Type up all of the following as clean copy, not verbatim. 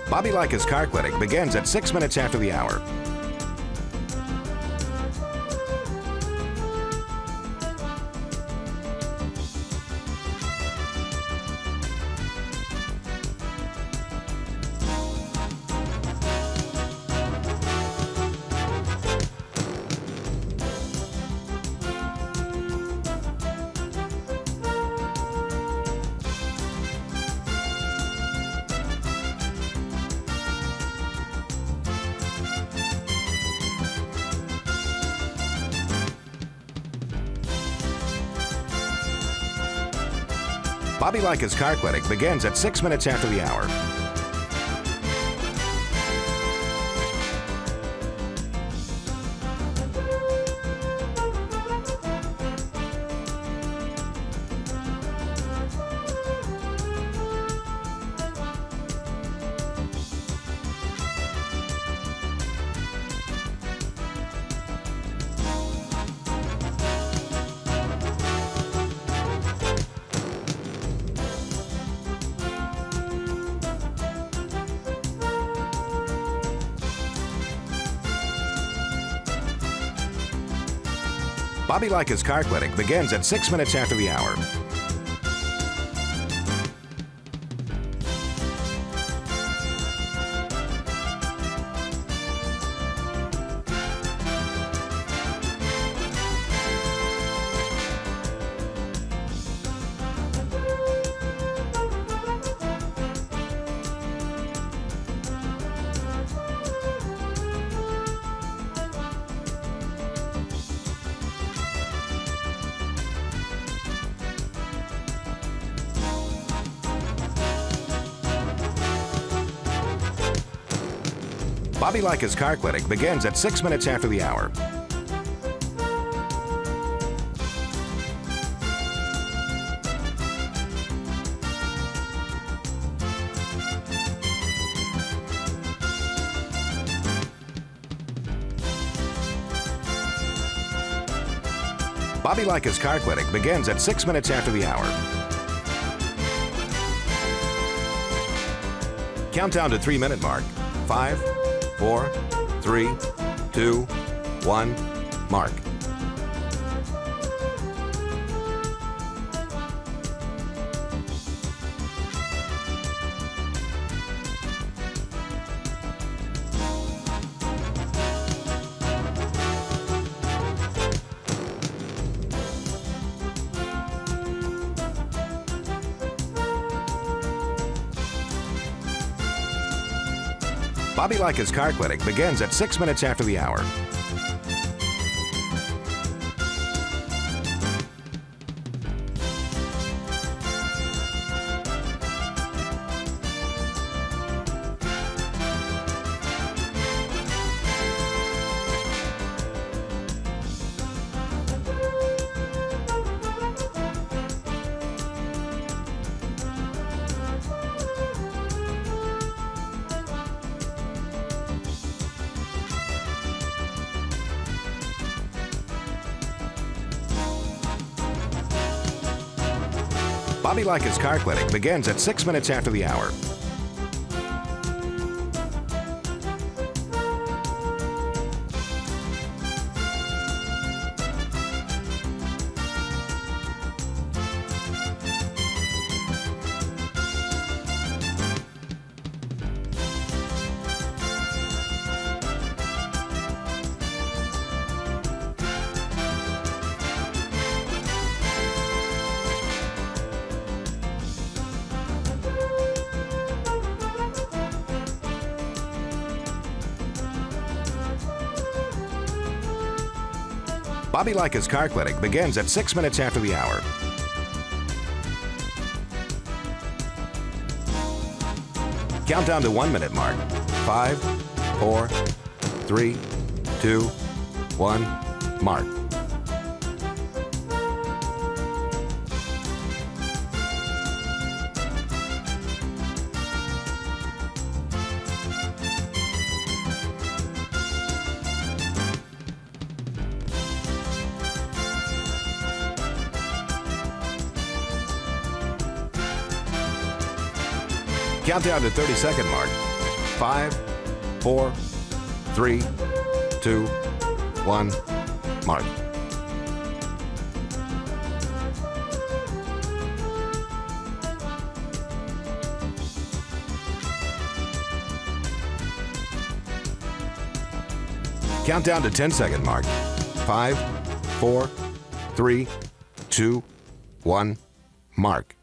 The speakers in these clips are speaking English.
Bobby Likis Car Clinic begins at 6 minutes after the hour. Bobby Likis Car Clinic begins at 6 minutes after the hour. Bobby Likis Car Clinic begins at 6 minutes after the hour. Bobby Likis Car Clinic begins at 6 minutes after the hour. Bobby Likis Car Clinic begins at 6 minutes after the hour. Countdown to 3-minute mark. 5, 4, 3, 2, 1, mark. Bobby Likis Car Clinic begins at 6 minutes after the hour. Bobby Likis Car Clinic begins at 6 minutes after the hour. Bobby Likis Car Clinic begins at 6 minutes after the hour. Countdown to 1-minute mark. 5, 4, 3, 2, 1, mark. Countdown to 30-second mark. 5, 4, 3, 2, 1, mark. Countdown to 10-second mark. 5, 4, 3, 2, 1, mark.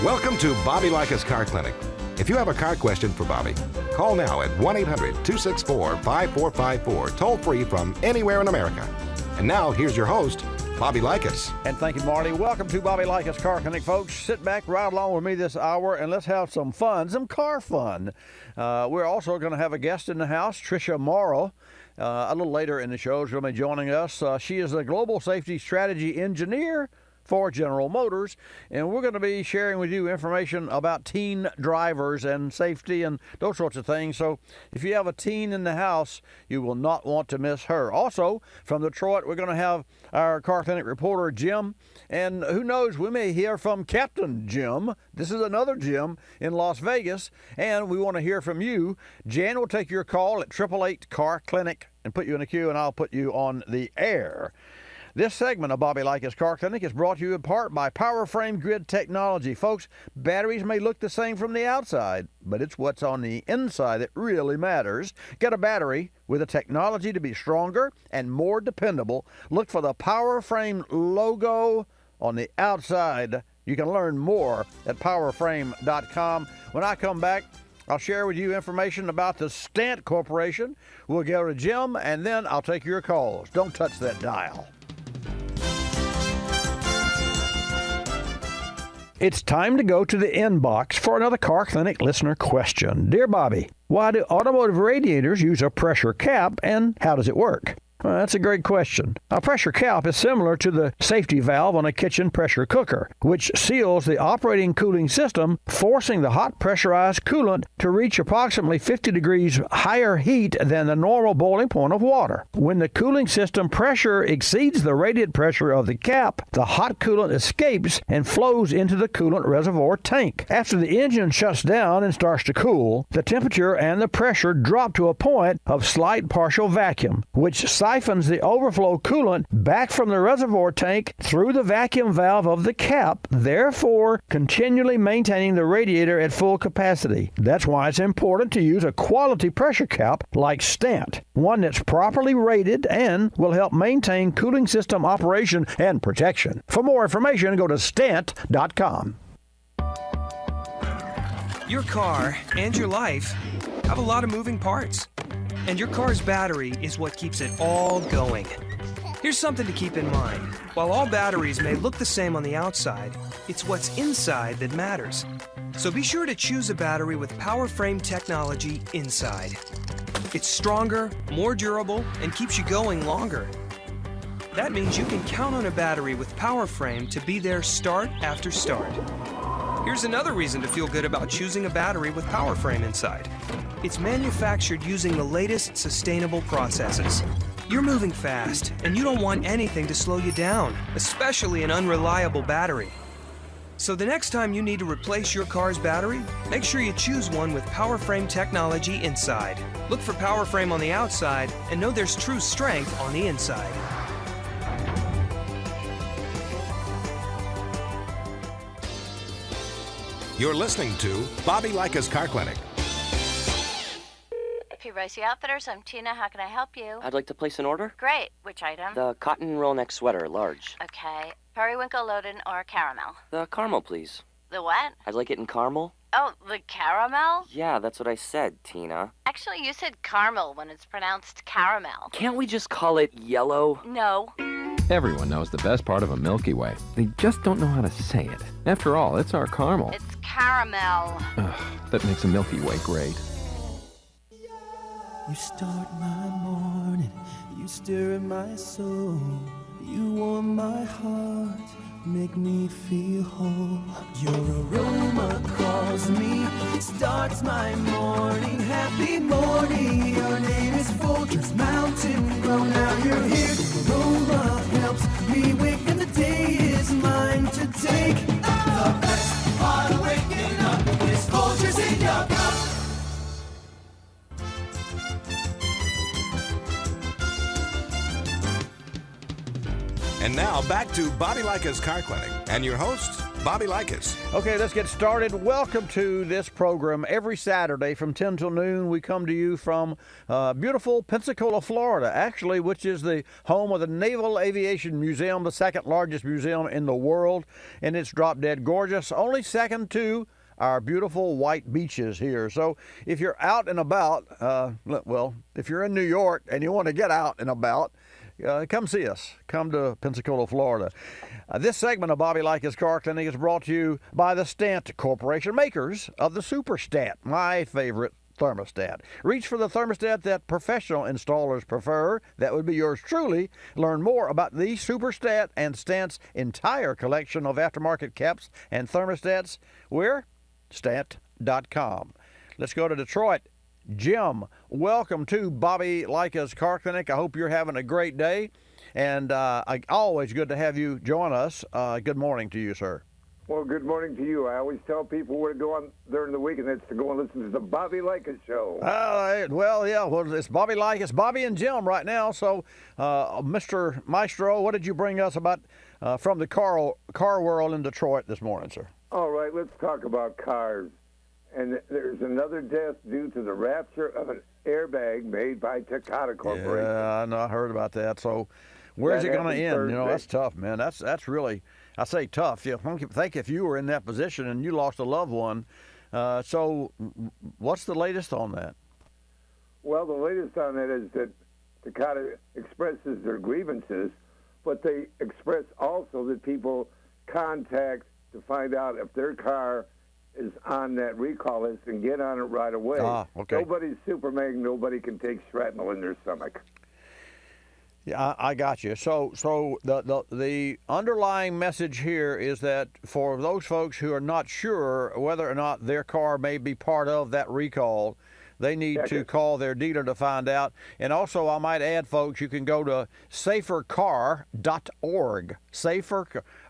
Welcome to Bobby Likis Car Clinic. If you have a car question for Bobby, call now at 1-800-264-5454, toll-free from anywhere in America. And now, here's your host, Bobby Likis. And thank you, Marty. Welcome to Bobby Likis Car Clinic, folks. Sit back, ride along with me this hour, and let's have some fun, some car fun. We're also going to have a guest in the house, Tricia Morrow. A little later in the show, she's going to be joining us. She is a global safety strategy engineer for General Motors, and we're going to be sharing with you information about teen drivers and safety and those sorts of things. So if you have a teen in the house, you will not want to miss her. Also, from Detroit, we're going to have our Car Clinic reporter, Jim, and who knows, we may hear from Captain Jim. This is another Jim in Las Vegas, and we want to hear from you. Jan will take your call at 888-CAR-CLINIC and put you in a queue, and I'll put you on the air. This segment of Bobby Likis Car Clinic is brought to you in part by Power Frame Grid Technology. Folks, batteries may look the same from the outside, but it's what's on the inside that really matters. Get a battery with the technology to be stronger and more dependable. Look for the Power Frame logo on the outside. You can learn more at powerframe.com. When I come back, I'll share with you information about the Stant Corporation. We'll go to Jim, and then I'll take your calls. Don't touch that dial. It's time to go to the inbox for another Car Clinic listener question. Dear Bobby, why do automotive radiators use a pressure cap, and how does it work? Well, that's a great question. A pressure cap is similar to the safety valve on a kitchen pressure cooker, which seals the operating cooling system, forcing the hot pressurized coolant to reach approximately 50 degrees higher heat than the normal boiling point of water. When the cooling system pressure exceeds the rated pressure of the cap, the hot coolant escapes and flows into the coolant reservoir tank. After the engine shuts down and starts to cool, the temperature and the pressure drop to a point of slight partial vacuum, which siphons the overflow coolant back from the reservoir tank through the vacuum valve of the cap, therefore continually maintaining the radiator at full capacity. That's why it's important to use a quality pressure cap like Stant, one that's properly rated and will help maintain cooling system operation and protection. For more information, go to stant.com. Your car and your life have a lot of moving parts, and your car's battery is what keeps it all going. Here's something to keep in mind. While all batteries may look the same on the outside, it's what's inside that matters. So be sure to choose a battery with Power Frame technology inside. It's stronger, more durable, and keeps you going longer. That means you can count on a battery with Power Frame to be there start after start. Here's another reason to feel good about choosing a battery with Power Frame inside. It's manufactured using the latest sustainable processes. You're moving fast, and you don't want anything to slow you down, especially an unreliable battery. So the next time you need to replace your car's battery, make sure you choose one with Power Frame technology inside. Look for Power Frame on the outside, and know there's true strength on the inside. You're listening to Bobby Likis Car Clinic. Rosie Outfitters, I'm Tina. How can I help you? I'd like to place an order. Great. Which item? The cotton roll neck sweater, large. Okay. Periwinkle, Loden, or caramel? The caramel, please. The what? I'd like it in caramel. Oh, the caramel? Yeah, that's what I said, Tina. Actually, you said caramel when it's pronounced caramel. Can't we just call it yellow? No. Everyone knows the best part of a Milky Way. They just don't know how to say it. After all, it's our caramel. It's caramel. Ugh, that makes a Milky Way great. You start my morning, you stir in my soul, you warm my heart make me feel whole. Your aroma calls me, starts my morning. Happy morning, your name is Fortress Mountain Grown. Now you're here, your aroma helps me wake, and the day is mine to take. The best part of waking up is Fortress in your cup. And now back to Bobby Likis Car Clinic and your host, Bobby Likis. Okay, let's get started. Welcome to this program. Every Saturday from 10 till noon, we come to you from beautiful Pensacola, Florida, actually, which is the home of the Naval Aviation Museum, the second largest museum in the world, and it's drop dead gorgeous, only second to our beautiful white beaches here. So if you're out and about, if you're in New York and you want to get out and about, come see us. Come to Pensacola, Florida. This segment of Bobby Likis Car Clinic is brought to you by the Stant Corporation, makers of the Superstat, my favorite thermostat. Reach for the thermostat that professional installers prefer. That would be yours truly. Learn more about the Superstat and Stant's entire collection of aftermarket caps and thermostats. Where? Stant.com. Let's go to Detroit. Jim, welcome to Bobby Likis Car Clinic. I hope you're having a great day, and always good to have you join us. Good morning to you, sir. Well, good morning to you. I always tell people where to go on during the week, and that's to go and listen to the Bobby Likis Show. It's Bobby Likis, Bobby and Jim right now. So, Mr. Maestro, what did you bring us about from the car world in Detroit this morning, sir? All right, let's talk about cars. And there's another death due to the rupture of an airbag made by Takata Corporation. Yeah, I know. I heard about that. So, where's it going to end? Thursday. You know, that's tough, man. That's really, I say tough. Yeah, think if you were in that position and you lost a loved one. So, what's the latest on that? Well, the latest on that is that Takata expresses their grievances, but they express also that people contact to find out if their car is on that recall list and get on it right away. Okay. Nobody's Superman. Nobody can take shrapnel in their stomach. Yeah, I got you. So the underlying message here is that for those folks who are not sure whether or not their car may be part of that recall, they need to call their dealer to find out. And also, I might add, folks, you can go to safercar.org.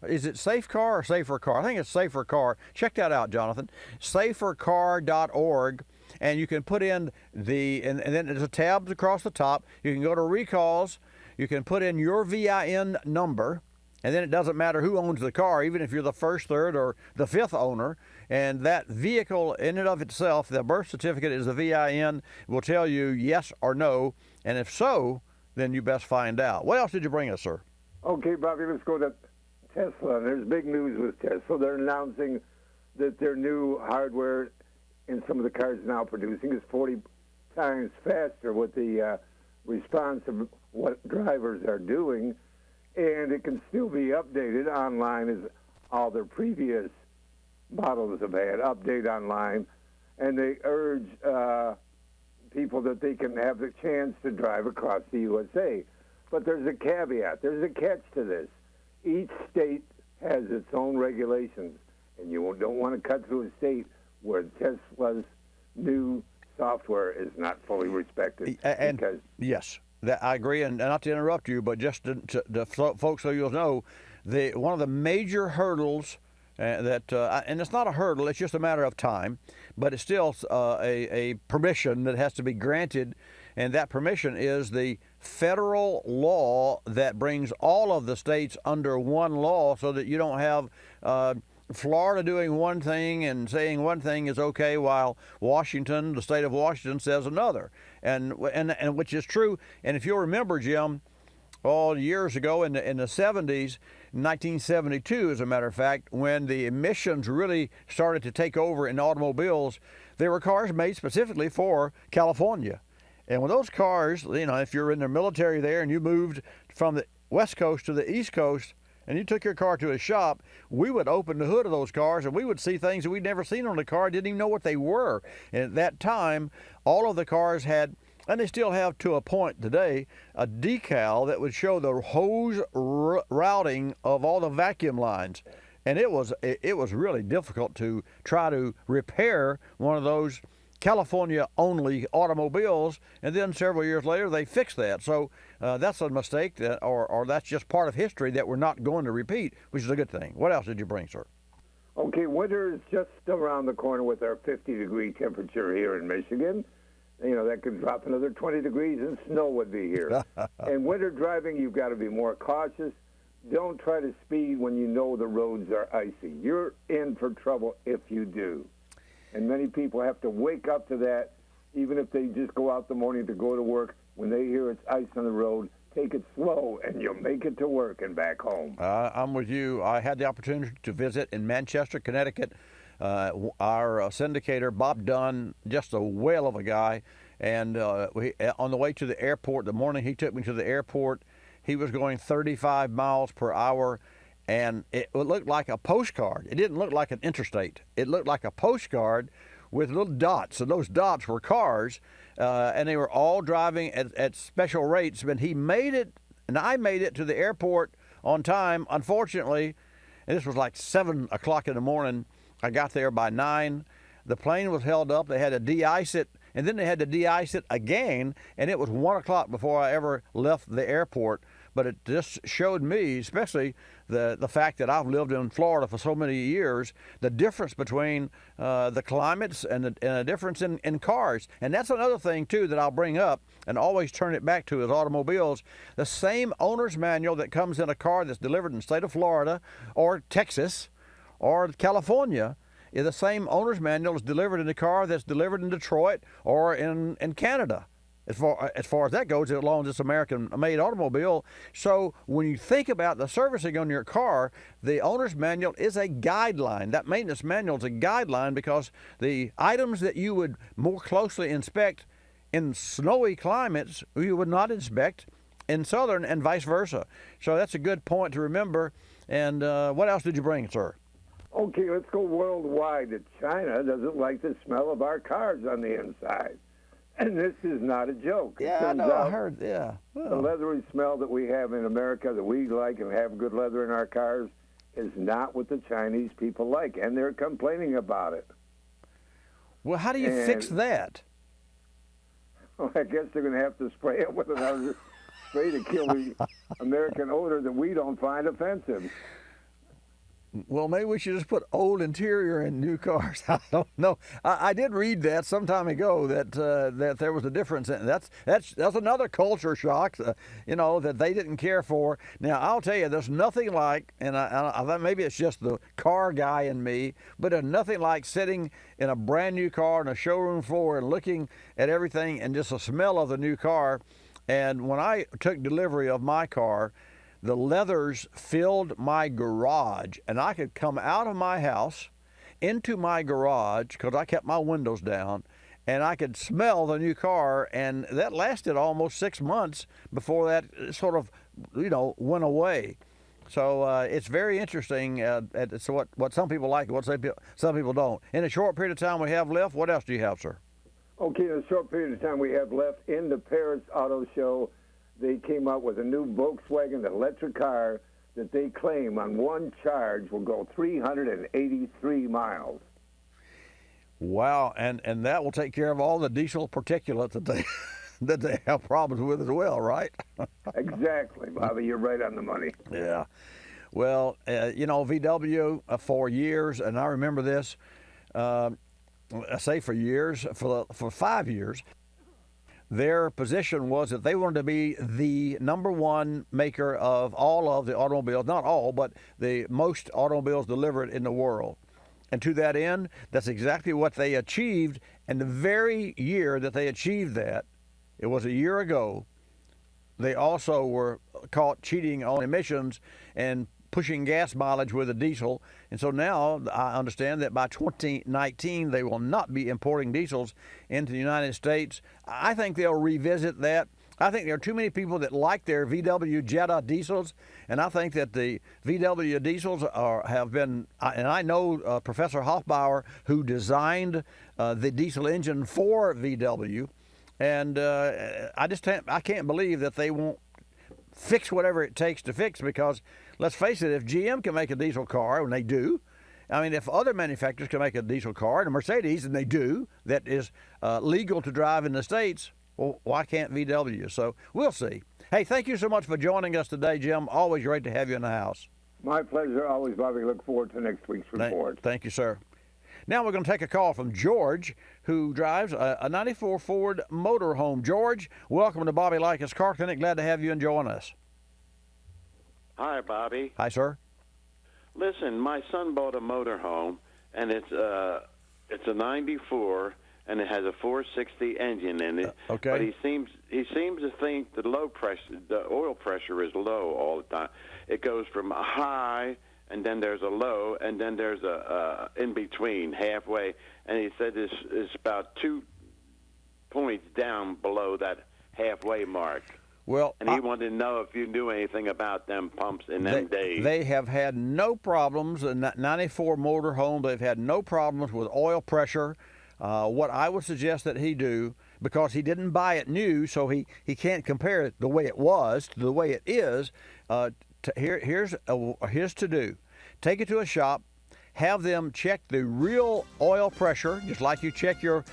Is it Safe Car or Safer Car? I think it's Safer Car. Check that out, Jonathan. Safercar.org. And you can put in and then there's a tab across the top. You can go to recalls. You can put in your VIN number. And then it doesn't matter who owns the car, even if you're the first, third, or the fifth owner. And that vehicle in and of itself, the birth certificate is the VIN, will tell you yes or no. And if so, then you best find out. What else did you bring us, sir? Okay, Bobby, let's go to Tesla. There's big news with Tesla. They're announcing that their new hardware in some of the cars now producing is 40 times faster with the response of what drivers are doing. And it can still be updated online as all their previous models have had, update online. And they urge people that they can have the chance to drive across the USA. But there's a caveat. There's a catch to this. Each state has its own regulations, and you don't want to cut through a state where Tesla's new software is not fully respected. Yes. I agree, and not to interrupt you, but just to folks so you'll know, one of the major hurdles and it's not a hurdle, it's just a matter of time, but it's still a permission that has to be granted, and that permission is the federal law that brings all of the states under one law so that you don't have Florida doing one thing and saying one thing is okay while Washington, the state of Washington, says another, and which is true. And if you'll remember, Jim, all years ago in the 70s, 1972, as a matter of fact, when the emissions really started to take over in automobiles, there were cars made specifically for California. And when those cars, if you're in the military there and you moved from the West Coast to the East Coast, and you took your car to a shop, we would open the hood of those cars and we would see things that we'd never seen on the car, didn't even know what they were. And at that time, all of the cars had And they still have, to a point today, a decal that would show the hose routing of all the vacuum lines. And it was really difficult to try to repair one of those California-only automobiles, and then several years later they fixed that. So that's a mistake, or that's just part of history that we're not going to repeat, which is a good thing. What else did you bring, sir? Okay, winter is just around the corner with our 50-degree temperature here in Michigan. You know, that could drop another 20 degrees and snow would be here. And winter driving, you've got to be more cautious. Don't try to speed when you know the roads are icy. You're in for trouble if you do. And many people have to wake up to that, even if they just go out the morning to go to work. When they hear it's ice on the road, take it slow, and you'll make it to work and back home. I'm with you. I had the opportunity to visit in Manchester, Connecticut. Our syndicator, Bob Dunn, just a whale of a guy. And on the way to the airport, the morning he took me to the airport, he was going 35 miles per hour. And it looked like a postcard. It didn't look like an interstate. It looked like a postcard with little dots. And those dots were cars. And they were all driving at special rates. But he made it, and I made it to the airport on time. Unfortunately, and this was like 7 o'clock in the morning. I got there by 9. The plane was held up. They had to de-ice it, and then they had to de-ice it again, and it was 1 o'clock before I ever left the airport. But it just showed me, especially the fact that I've lived in Florida for so many years, the difference between the climates and the difference in cars. And that's another thing, too, that I'll bring up and always turn it back to is automobiles. The same owner's manual that comes in a car that's delivered in the state of Florida or Texas or California, the same owner's manual is delivered in a car that's delivered in Detroit or in Canada. As far as that goes, as long as it's American-made automobile. So when you think about the servicing on your car, the owner's manual is a guideline. That maintenance manual is a guideline because the items that you would more closely inspect in snowy climates, you would not inspect in southern and vice versa. So that's a good point to remember. And what else did you bring, sir? Okay, let's go worldwide. China doesn't like the smell of our cars on the inside. And this is not a joke. Yeah, I know, I heard, yeah. Well, the leathery smell that we have in America that we like and have good leather in our cars is not what the Chinese people like, and they're complaining about it. Well, how do you fix that? Well, I guess they're going to have to spray it with another spray to kill the American odor that we don't find offensive. Well, maybe we should just put old interior in new cars. I don't know. I did read that some time ago that there was a difference. And that's another culture shock, that they didn't care for. Now, I'll tell you, there's nothing like, and I thought maybe it's just the car guy in me, but there's nothing like sitting in a brand new car on a showroom floor and looking at everything and just the smell of the new car. And when I took delivery of my car, the leathers filled my garage, and I could come out of my house into my garage because I kept my windows down, and I could smell the new car, and that lasted almost 6 months before that sort of, went away. So it's very interesting. It's what some people like, what some people don't. In a short period of time we have left, what else do you have, sir? Okay, in a short period of time we have left in the Paris Auto Show, they came out with a new Volkswagen electric car that they claim on one charge will go 383 miles. Wow, and that will take care of all the diesel particulate that they have problems with as well, right? Exactly, Bobby. You're right on the money. Yeah. Well, VW for years, and I remember this, I say for years, for 5 years, their position was that they wanted to be the number one maker of all of the automobiles, not all, but the most automobiles delivered in the world. And to that end, that's exactly what they achieved. And the very year that they achieved that, it was a year ago, they also were caught cheating on emissions and pushing gas mileage with a diesel. And so now I understand that by 2019, they will not be importing diesels into the United States. I think they'll revisit that. I think there are too many people that like their VW Jetta diesels, and I think that the VW diesels have been, and I know Professor Hoffbauer, who designed the diesel engine for VW, And I can't believe that they won't fix whatever it takes to fix, because let's face it, if GM can make a diesel car, and they do, I mean, if other manufacturers can make a diesel car, and a Mercedes, and they do, that is legal to drive in the States, well, why can't VW? So we'll see. Hey, thank you so much for joining us today, Jim. Always great to have you in the house. My pleasure. Always, Bobby. Look forward to next week's report. Thank you, sir. Now we're going to take a call from George, who drives a 94 Ford motorhome. George, welcome to Bobby Likis Car Clinic. Glad to have you and join us. Hi, Bobby. Hi, sir. Listen, my son bought a motorhome, and it's a 94, and it has a 460 engine in it. Okay. But he seems to think the oil pressure is low all the time. It goes from a high, and then there's a low, and then there's a in between, halfway. And he said this is about 2 points down below that halfway mark. Well, and he wanted to know if you knew anything about them pumps in them days. They have had no problems in that 94 motorhome. They've had no problems with oil pressure. What I would suggest that he do, because he didn't buy it new, so he can't compare it the way it was to the way it is. Here's to do. Take it to a shop. Have them check the real oil pressure, just like you check your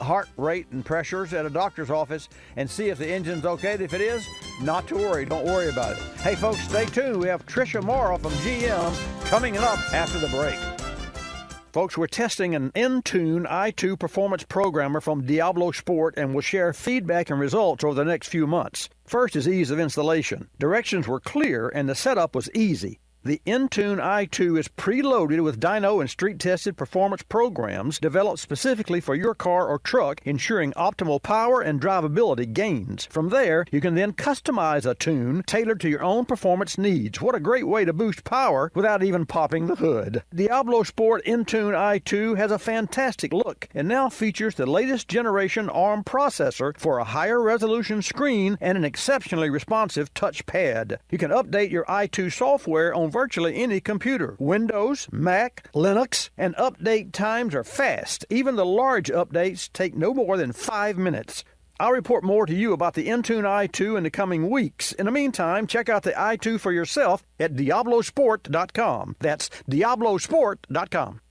heart rate and pressures at a doctor's office, and see if the engine's okay. If it is, not to worry. Don't worry about it. Hey, folks, stay tuned. We have Tricia Morrow from GM coming up after the break. Folks, we're testing an Intune i2 performance programmer from Diablo Sport, and we'll share feedback and results over the next few months. First is ease of installation. Directions were clear, and the setup was easy. The Intune i2 is preloaded with dyno and street-tested performance programs developed specifically for your car or truck, ensuring optimal power and drivability gains. From there, you can then customize a tune tailored to your own performance needs. What a great way to boost power without even popping the hood. Diablo Sport Intune i2 has a fantastic look and now features the latest generation ARM processor for a higher resolution screen and an exceptionally responsive touchpad. You can update your i2 software on virtually any computer. Windows, Mac, Linux, and update times are fast. Even the large updates take no more than 5 minutes. I'll report more to you about the Intune i2 in the coming weeks. In the meantime, check out the i2 for yourself at DiabloSport.com. That's DiabloSport.com.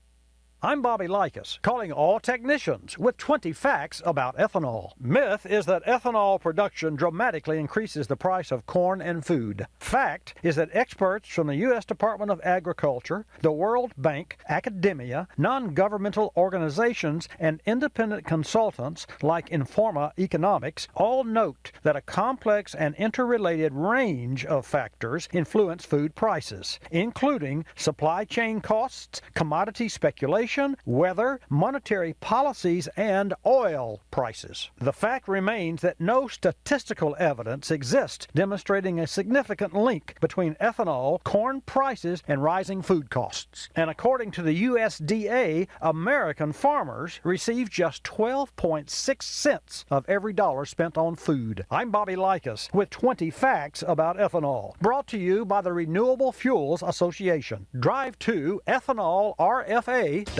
I'm Bobby Likis, calling all technicians with 20 facts about ethanol. Myth is that ethanol production dramatically increases the price of corn and food. Fact is that experts from the U.S. Department of Agriculture, the World Bank, academia, non-governmental organizations, and independent consultants like Informa Economics all note that a complex and interrelated range of factors influence food prices, including supply chain costs, commodity speculation, weather, monetary policies, and oil prices. The fact remains that no statistical evidence exists demonstrating a significant link between ethanol, corn prices, and rising food costs. And according to the USDA, American farmers receive just 12.6 cents of every dollar spent on food. I'm Bobby Likis with 20 facts about ethanol, brought to you by the Renewable Fuels Association. Drive to ethanolrfa.org.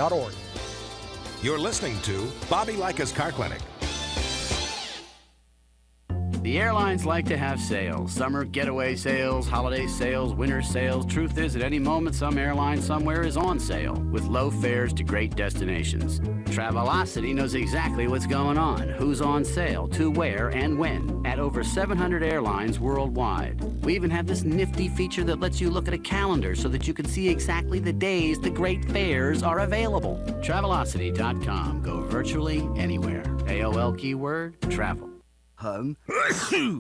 You're listening to Bobby Likis Car Clinic. The airlines like to have sales. Summer getaway sales, holiday sales, winter sales. Truth is, at any moment, some airline somewhere is on sale with low fares to great destinations. Travelocity knows exactly what's going on, who's on sale, to where, and when, at over 700 airlines worldwide. We even have this nifty feature that lets you look at a calendar so that you can see exactly the days the great fares are available. Travelocity.com. Go virtually anywhere. AOL keyword, travel. Hun,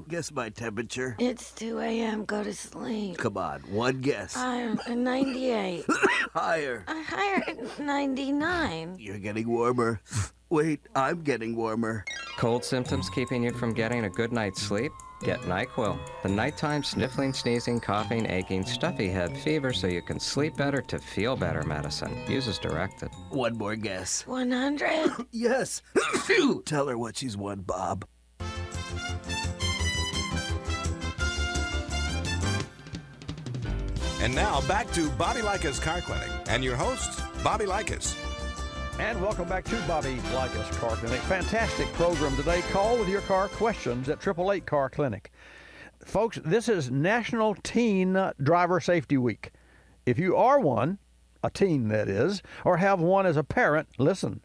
guess my temperature. It's 2 a.m. Go to sleep. Come on, one guess. I'm 98. Higher. Higher at 99. You're getting warmer. Wait, I'm getting warmer. Cold symptoms keeping you from getting a good night's sleep? Get NyQuil, the nighttime sniffling, sneezing, coughing, aching, stuffy head, fever so you can sleep better to feel better medicine. Use as directed. One more guess. 100? Yes. Tell her what she's won, Bob. And now back to Bobby Likis Car Clinic and your host, Bobby Likis. And welcome back to Bobby Likis Car Clinic. Fantastic program today. Call with your car questions at 888 Car Clinic. Folks, this is National Teen Driver Safety Week. If you are one, a teen that is, or have one as a parent, listen,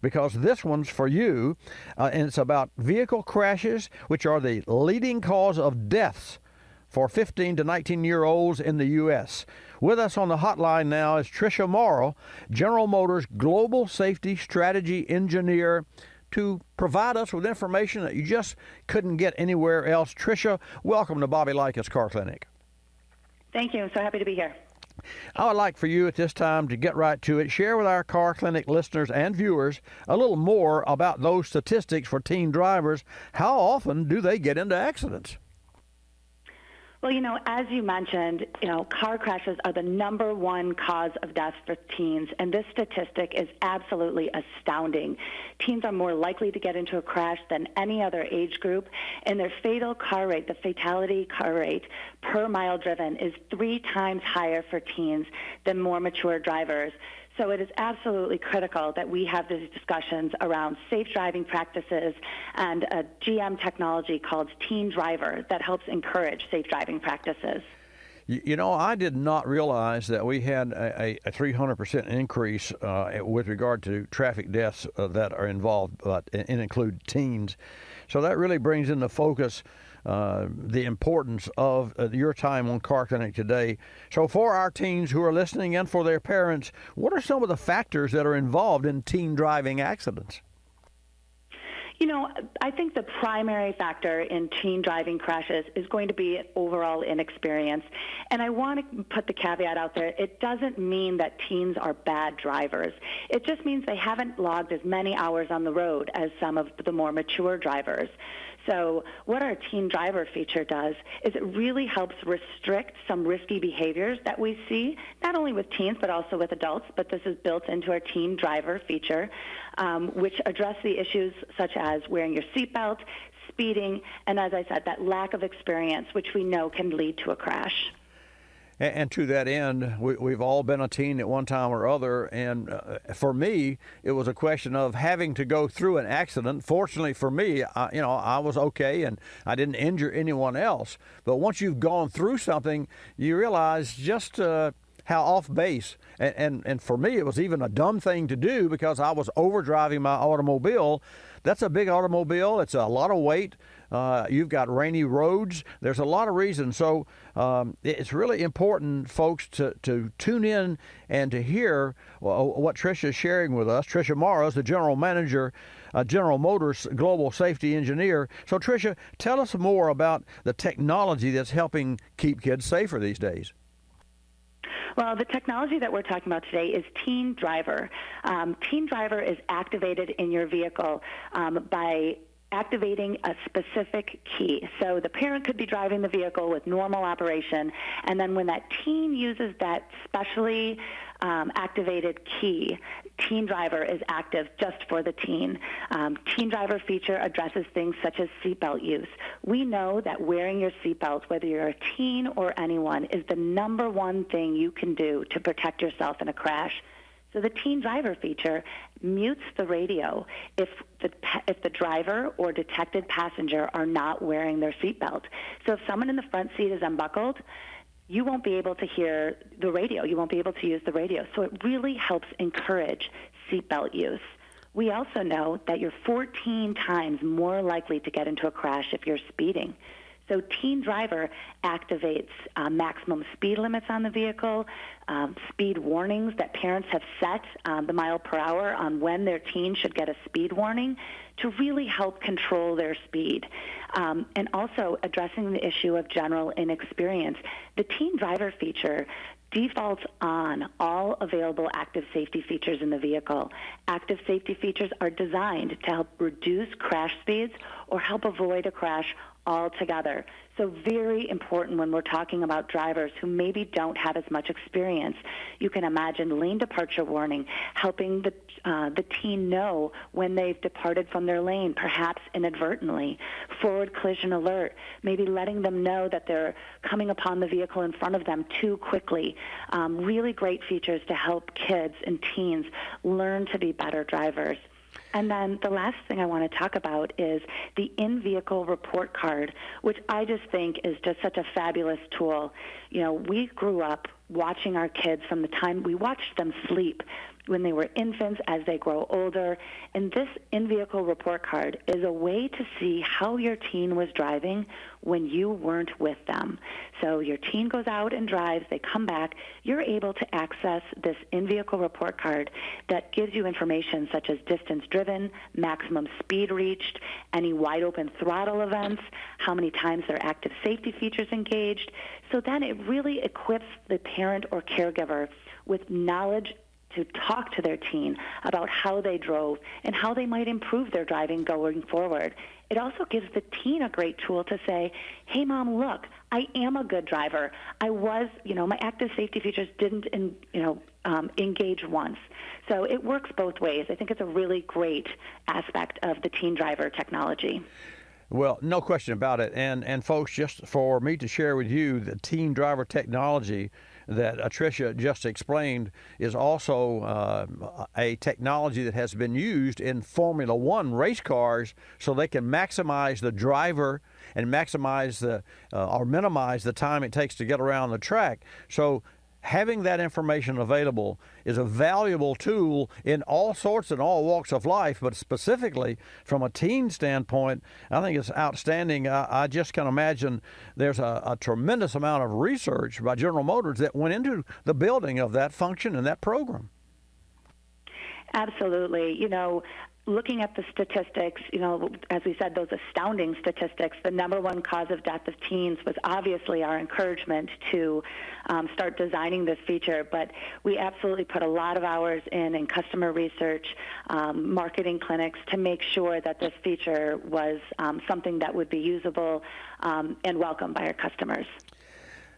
because this one's for you, and it's about vehicle crashes, which are the leading cause of deaths for 15 to 19-year-olds in the U.S. With us on the hotline now is Tricia Morrow, General Motors Global Safety Strategy Engineer, to provide us with information that you just couldn't get anywhere else. Tricia, welcome to Bobby Likis Car Clinic. Thank you. I'm so happy to be here. I would like for you at this time to get right to it. Share with our Car Clinic listeners and viewers a little more about those statistics for teen drivers. How often do they get into accidents? Well, as you mentioned, car crashes are the number one cause of death for teens, and this statistic is absolutely astounding. Teens are more likely to get into a crash than any other age group, and their fatal car rate, the fatality car rate per mile driven, is 3 times higher for teens than more mature drivers. So it is absolutely critical that we have these discussions around safe driving practices and a GM technology called Teen Driver that helps encourage safe driving practices. I did not realize that we had a 300% increase with regard to traffic deaths that are involved, and include teens. So that really brings into focus the importance of your time on Car Clinic today. So for our teens who are listening and for their parents, what are some of the factors that are involved in teen driving accidents? I think the primary factor in teen driving crashes is going to be overall inexperience. And I want to put the caveat out there. It doesn't mean that teens are bad drivers. It just means they haven't logged as many hours on the road as some of the more mature drivers. So what our Teen Driver feature does is it really helps restrict some risky behaviors that we see, not only with teens but also with adults, but this is built into our Teen Driver feature, which address the issues such as wearing your seatbelt, speeding, and as I said, that lack of experience, which we know can lead to a crash. And to that end, we've all been a teen at one time or other, and for me, it was a question of having to go through an accident. Fortunately for me, I was okay, and I didn't injure anyone else. But once you've gone through something, you realize just how off base. And for me, it was even a dumb thing to do because I was overdriving my automobile. That's a big automobile. It's a lot of weight. You've got rainy roads. There's a lot of reasons. So it's really important, folks, to tune in and to hear what Tricia is sharing with us. Tricia Morrow is the General Manager, General Motors Global Safety Engineer. So, Tricia, tell us more about the technology that's helping keep kids safer these days. Well, the technology that we're talking about today is Teen Driver. Teen Driver is activated in your vehicle by activating a specific key. So the parent could be driving the vehicle with normal operation, and then when that teen uses that specially activated key, Teen Driver is active just for the teen. Teen Driver feature addresses things such as seatbelt use. We know that wearing your seatbelt, whether you're a teen or anyone, is the number one thing you can do to protect yourself in a crash. So the Teen Driver feature mutes the radio if the driver or detected passenger are not wearing their seatbelt. So if someone in the front seat is unbuckled, you won't be able to hear the radio. You won't be able to use the radio. So it really helps encourage seatbelt use. We also know that you're 14 times more likely to get into a crash if you're speeding. So Teen Driver activates maximum speed limits on the vehicle, speed warnings that parents have set the mile per hour on when their teen should get a speed warning to really help control their speed. And also addressing the issue of general inexperience. The Teen Driver feature defaults on all available active safety features in the vehicle. Active safety features are designed to help reduce crash speeds or help avoid a crash altogether. So very important when we're talking about drivers who maybe don't have as much experience. You can imagine lane departure warning, helping the teen know when they've departed from their lane, perhaps inadvertently. Forward collision alert, maybe letting them know that they're coming upon the vehicle in front of them too quickly. Really great features to help kids and teens learn to be better drivers. And then the last thing I want to talk about is the in-vehicle report card, which I just think is just such a fabulous tool. You know, we grew up watching our kids from the time we watched them sleep when they were infants as they grow older. And this in-vehicle report card is a way to see how your teen was driving when you weren't with them. So your teen goes out and drives, they come back, you're able to access this in-vehicle report card that gives you information such as distance driven, maximum speed reached, any wide open throttle events, how many times their active safety features engaged. So then it really equips the parent or caregiver with knowledge to talk to their teen about how they drove and how they might improve their driving going forward. It also gives the teen a great tool to say, hey, Mom, look, I am a good driver. I was, my active safety features didn't, engage once. So it works both ways. I think it's a really great aspect of the teen driver technology. Well, no question about it. And folks, just for me to share with you, the teen driver technology that Tricia just explained is also a technology that has been used in Formula One race cars so they can maximize the driver and maximize or minimize the time it takes to get around the track. So having that information available is a valuable tool in all sorts and all walks of life, but specifically from a teen standpoint, I think it's outstanding. I just can imagine there's a tremendous amount of research by General Motors that went into the building of that function and that program. Absolutely. Looking at the statistics, as we said, those astounding statistics, the number one cause of death of teens was obviously our encouragement to start designing this feature. But we absolutely put a lot of hours in customer research, marketing clinics to make sure that this feature was something that would be usable and welcomed by our customers.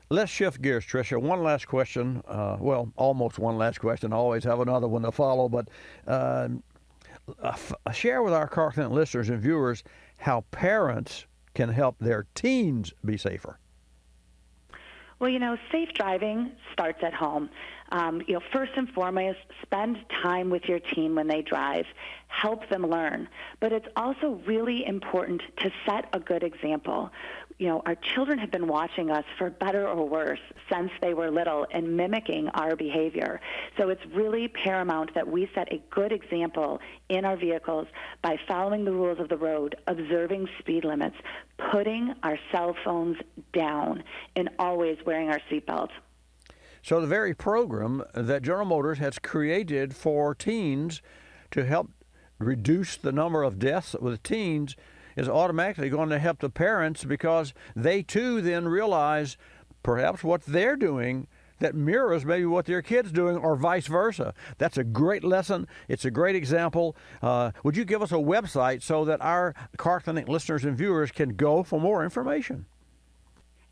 Let's shift gears, Tricia. One last question. Almost one last question. I always have another one to follow, but share with our Car Clinic listeners and viewers how parents can help their teens be safer. Well, safe driving starts at home. First and foremost, spend time with your teen when they drive. Help them learn. But it's also really important to set a good example. Our children have been watching us, for better or worse, since they were little and mimicking our behavior. So it's really paramount that we set a good example in our vehicles by following the rules of the road, observing speed limits, putting our cell phones down, and always wearing our seatbelt. So the very program that General Motors has created for teens to help reduce the number of deaths with teens is automatically going to help the parents, because they too then realize perhaps what they're doing that mirrors maybe what their kid's doing, or vice versa. That's a great lesson. It's a great example. Would you give us a website so that our Car Clinic listeners and viewers can go for more information?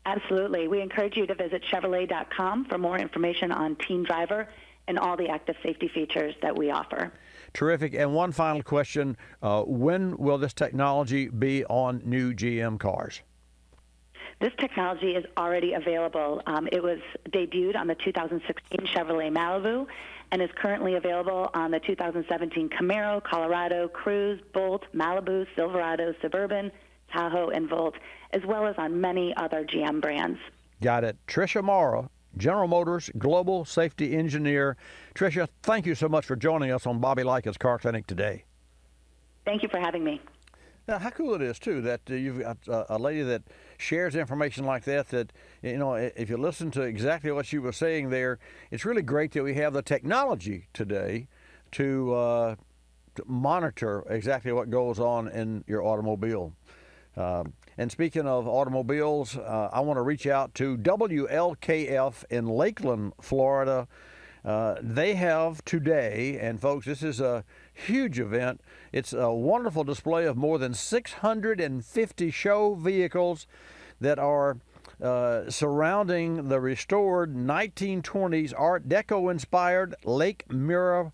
Absolutely. We encourage you to visit Chevrolet.com for more information on Teen Driver and all the active safety features that we offer. Terrific. And one final question. When will this technology be on new GM cars? This technology is already available. It was debuted on the 2016 Chevrolet Malibu and is currently available on the 2017 Camaro, Colorado, Cruze, Bolt, Malibu, Silverado, Suburban, Tahoe, and Volt, as well as on many other GM brands. Got it. Tricia Morrow, General Motors Global Safety Engineer. Tricia, thank you so much for joining us on Bobby Likis Car Clinic today. Thank you for having me. Now, how cool it is, too, that you've got a lady that shares information like that, if you listen to exactly what she was saying there, it's really great that we have the technology today to monitor exactly what goes on in your automobile. And speaking of automobiles, I want to reach out to WLKF in Lakeland, Florida. They have today, and folks, this is a huge event. It's a wonderful display of more than 650 show vehicles that are surrounding the restored 1920s Art Deco-inspired Lake Mirror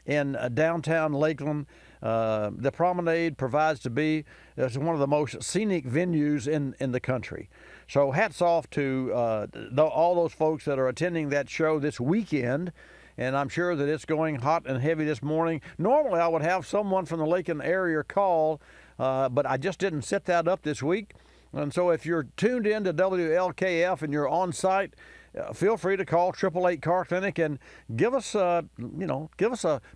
in downtown Lakeland. The promenade provides to be one of the most scenic venues in the country. So hats off to all those folks that are attending that show this weekend. And I'm sure that it's going hot and heavy this morning. Normally, I would have someone from the Lakeland area call, but I just didn't set that up this week. And so if you're tuned in to WLKF and you're on site, feel free to call 888 Car Clinic and give us a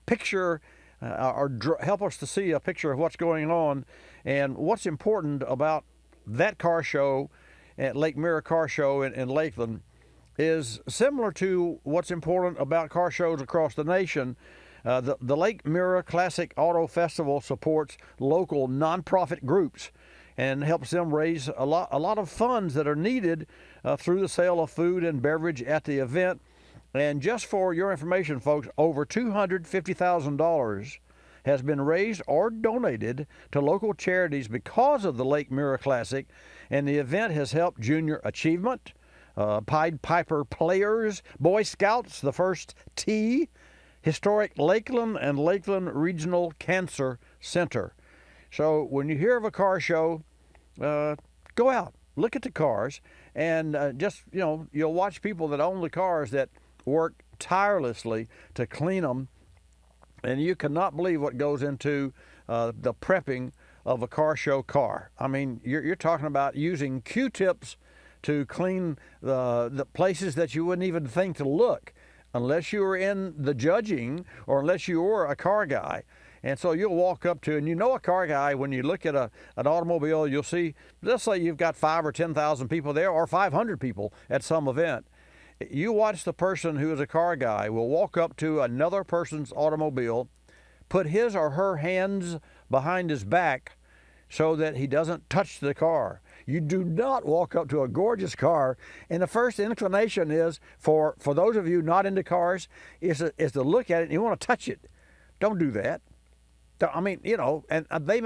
picture or help us to see a picture of what's going on and what's important about that car show at Lake Mirror Car Show in Lakeland is similar to what's important about car shows across the nation. The Lake Mirror Classic Auto Festival supports local nonprofit groups and helps them raise a lot of funds that are needed through the sale of food and beverage at the event. And just for your information, folks, over $250,000 has been raised or donated to local charities because of the Lake Mirror Classic, and the event has helped Junior Achievement, Pied Piper Players, Boy Scouts, the First T, Historic Lakeland, and Lakeland Regional Cancer Center. So when you hear of a car show, go out, look at the cars, and you'll watch people that own the cars that work tirelessly to clean them, and you cannot believe what goes into the prepping of a car show car. I mean, you're talking about using Q-tips to clean the places that you wouldn't even think to look unless you were in the judging or unless you were a car guy. And so you'll walk up to, and a car guy, when you look at an automobile, you'll see, let's say you've got 5,000 or 10,000 people there or 500 people at some event. You watch the person who is a car guy will walk up to another person's automobile, put his or her hands behind his back so that he doesn't touch the car. You do not walk up to a gorgeous car, and the first inclination is, for those of you not into cars, is to look at it and you want to touch it. Don't do that. I mean, and they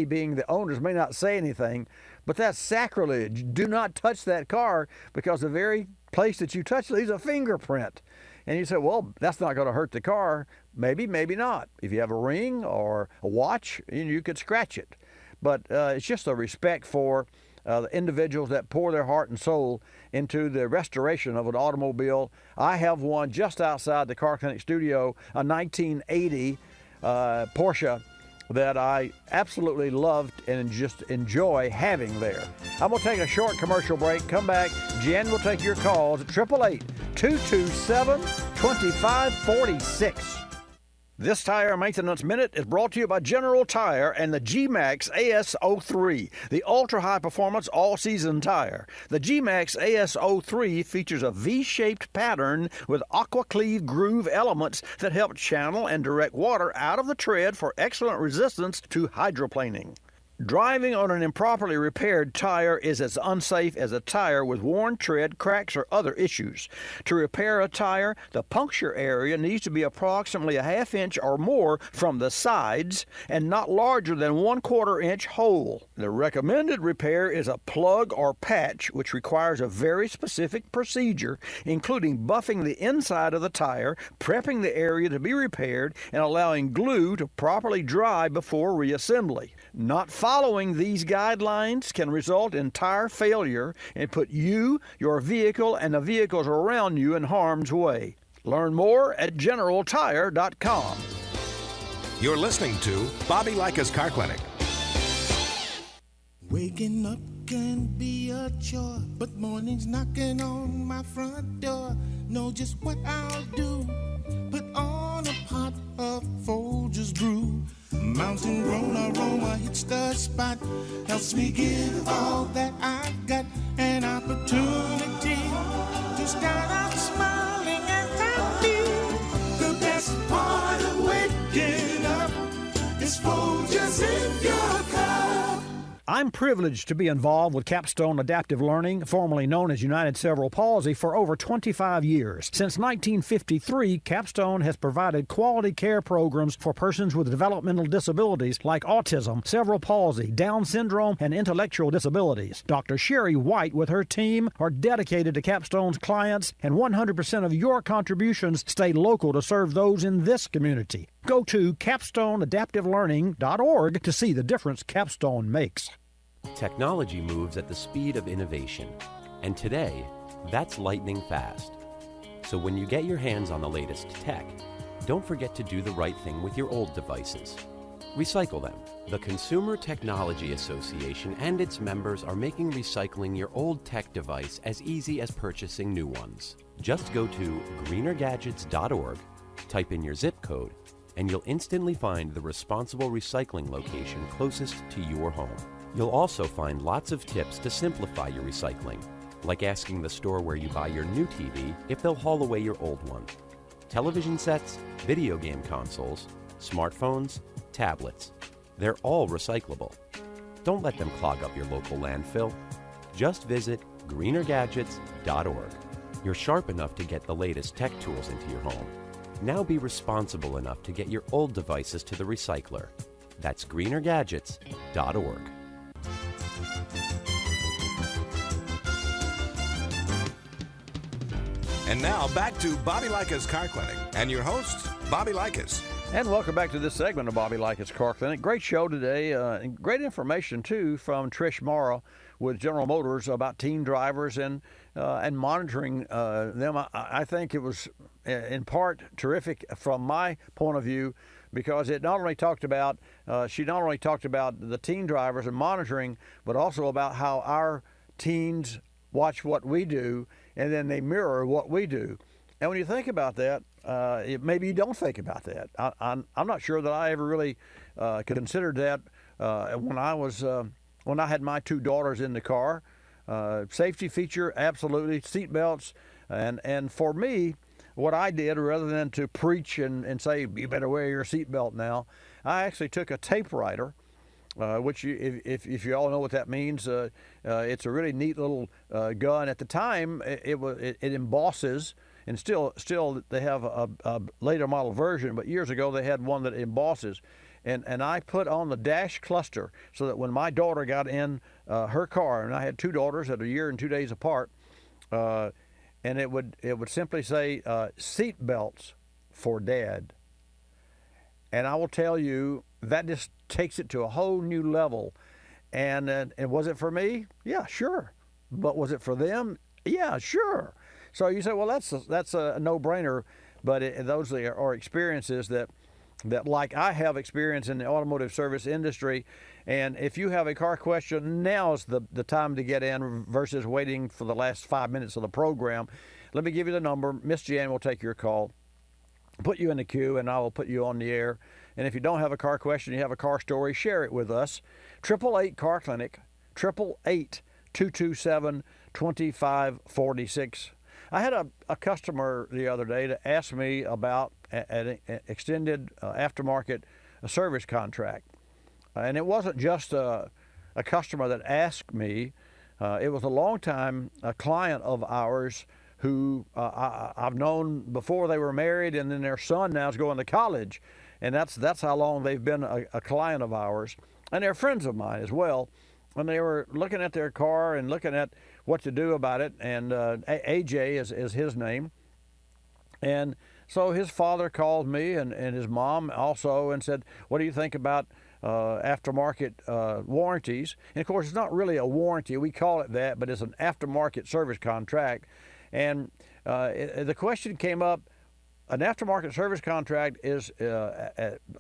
being the owners may not say anything, but that's sacrilege. Do not touch that car, because the very place that you touch leaves a fingerprint. And you say, well, that's not going to hurt the car. Maybe, maybe not. If you have a ring or a watch, you could scratch it. But it's just a respect for the individuals that pour their heart and soul into the restoration of an automobile. I have one just outside the Car Clinic studio, a 1980 Porsche that I absolutely loved and just enjoy having there. I'm going to take a short commercial break. Come back. Jen will take your calls at 888-227-2546. This Tire Maintenance Minute is brought to you by General Tire and the G-Max AS03, the ultra-high performance all-season tire. The G-Max AS03 features a V-shaped pattern with aqua-cleave groove elements that help channel and direct water out of the tread for excellent resistance to hydroplaning. Driving on an improperly repaired tire is as unsafe as a tire with worn tread, cracks, or other issues. To repair a tire, the puncture area needs to be approximately a ½ inch or more from the sides and not larger than 1/4 inch hole. The recommended repair is a plug or patch, which requires a very specific procedure, including buffing the inside of the tire, prepping the area to be repaired, and allowing glue to properly dry before reassembly. Not following these guidelines can result in tire failure and put you, your vehicle, and the vehicles around you in harm's way. Learn more at GeneralTire.com. You're listening to Bobby Likis Car Clinic. Waking up can be a chore, but mornings knocking on my front door. Know just what I'll do. Put on a pot of Folgers brew. Mountain grown aroma hits the spot. Helps me give all that I've got. An opportunity to start out smiling and happy. The best part of waking up is Folgers in your cup. I'm privileged to be involved with Capstone Adaptive Learning, formerly known as United Cerebral Palsy, for over 25 years. Since 1953, Capstone has provided quality care programs for persons with developmental disabilities like autism, cerebral palsy, Down syndrome, and intellectual disabilities. Dr. Sherry White with her team are dedicated to Capstone's clients, and 100% of your contributions stay local to serve those in this community. Go to capstoneadaptivelearning.org to see the difference Capstone makes. Technology moves at the speed of innovation, and today, that's lightning fast. So when you get your hands on the latest tech, don't forget to do the right thing with your old devices. Recycle them. The Consumer Technology Association and its members are making recycling your old tech device as easy as purchasing new ones. Just go to greenergadgets.org, type in your zip code, and you'll instantly find the responsible recycling location closest to your home. You'll also find lots of tips to simplify your recycling, like asking the store where you buy your new TV if they'll haul away your old one. Television sets, video game consoles, smartphones, tablets, they're all recyclable. Don't let them clog up your local landfill. Just visit greenergadgets.org. You're sharp enough to get the latest tech tools into your home. Now be responsible enough to get your old devices to the recycler. That's greenergadgets.org. And now back to Bobby Likis Car Clinic and your host, Bobby Likis. And welcome back to this segment of Bobby Likis Car Clinic. Great show today. And great information, too, from Trish Morrow with General Motors about teen drivers and monitoring them. I think it was, in part, terrific from my point of view, because it not only talked about, she not only talked about the teen drivers and monitoring, but also about how our teens watch what we do, and then they mirror what we do. And when you think about that, maybe you don't think about that. I'm not sure that I ever really considered that when I had my two daughters in the car. Safety feature, absolutely. Seatbelts, and for me, what I did, rather than to preach and say you better wear your seatbelt now, I actually took a tape writer. Which, if you all know what that means, it's a really neat little gun. At the time, it embosses, and still they have a later model version, but years ago they had one that embosses. And I put on the dash cluster so that when my daughter got in her car, and I had two daughters that are a year and 2 days apart, and it would simply say seat belts for Dad. And I will tell you, that just takes it to a whole new level. And was it for me? Yeah, sure. But was it for them? Yeah, sure. So you say, well, that's a no-brainer. But those are experiences that like I have experience in the automotive service industry. And if you have a car question, now's the time to get in versus waiting for the last 5 minutes of the program. Let me give you the number. Miss Jan will take your call, put you in the queue, and I will put you on the air. And if you don't have a car question, you have a car story, share it with us. 888 Car Clinic, 888-227-2546. I had a customer the other day to ask me about an extended aftermarket service contract. And it wasn't just a customer that asked me. It was a longtime client of ours who I've known before they were married, and then their son now is going to college. And that's how long they've been a client of ours. And they're friends of mine as well. And they were looking at their car and looking at what to do about it. And AJ is his name. And so his father called me and his mom also and said, what do you think about aftermarket warranties? And of course, it's not really a warranty. We call it that, but it's an aftermarket service contract. And the question came up, an aftermarket service contract is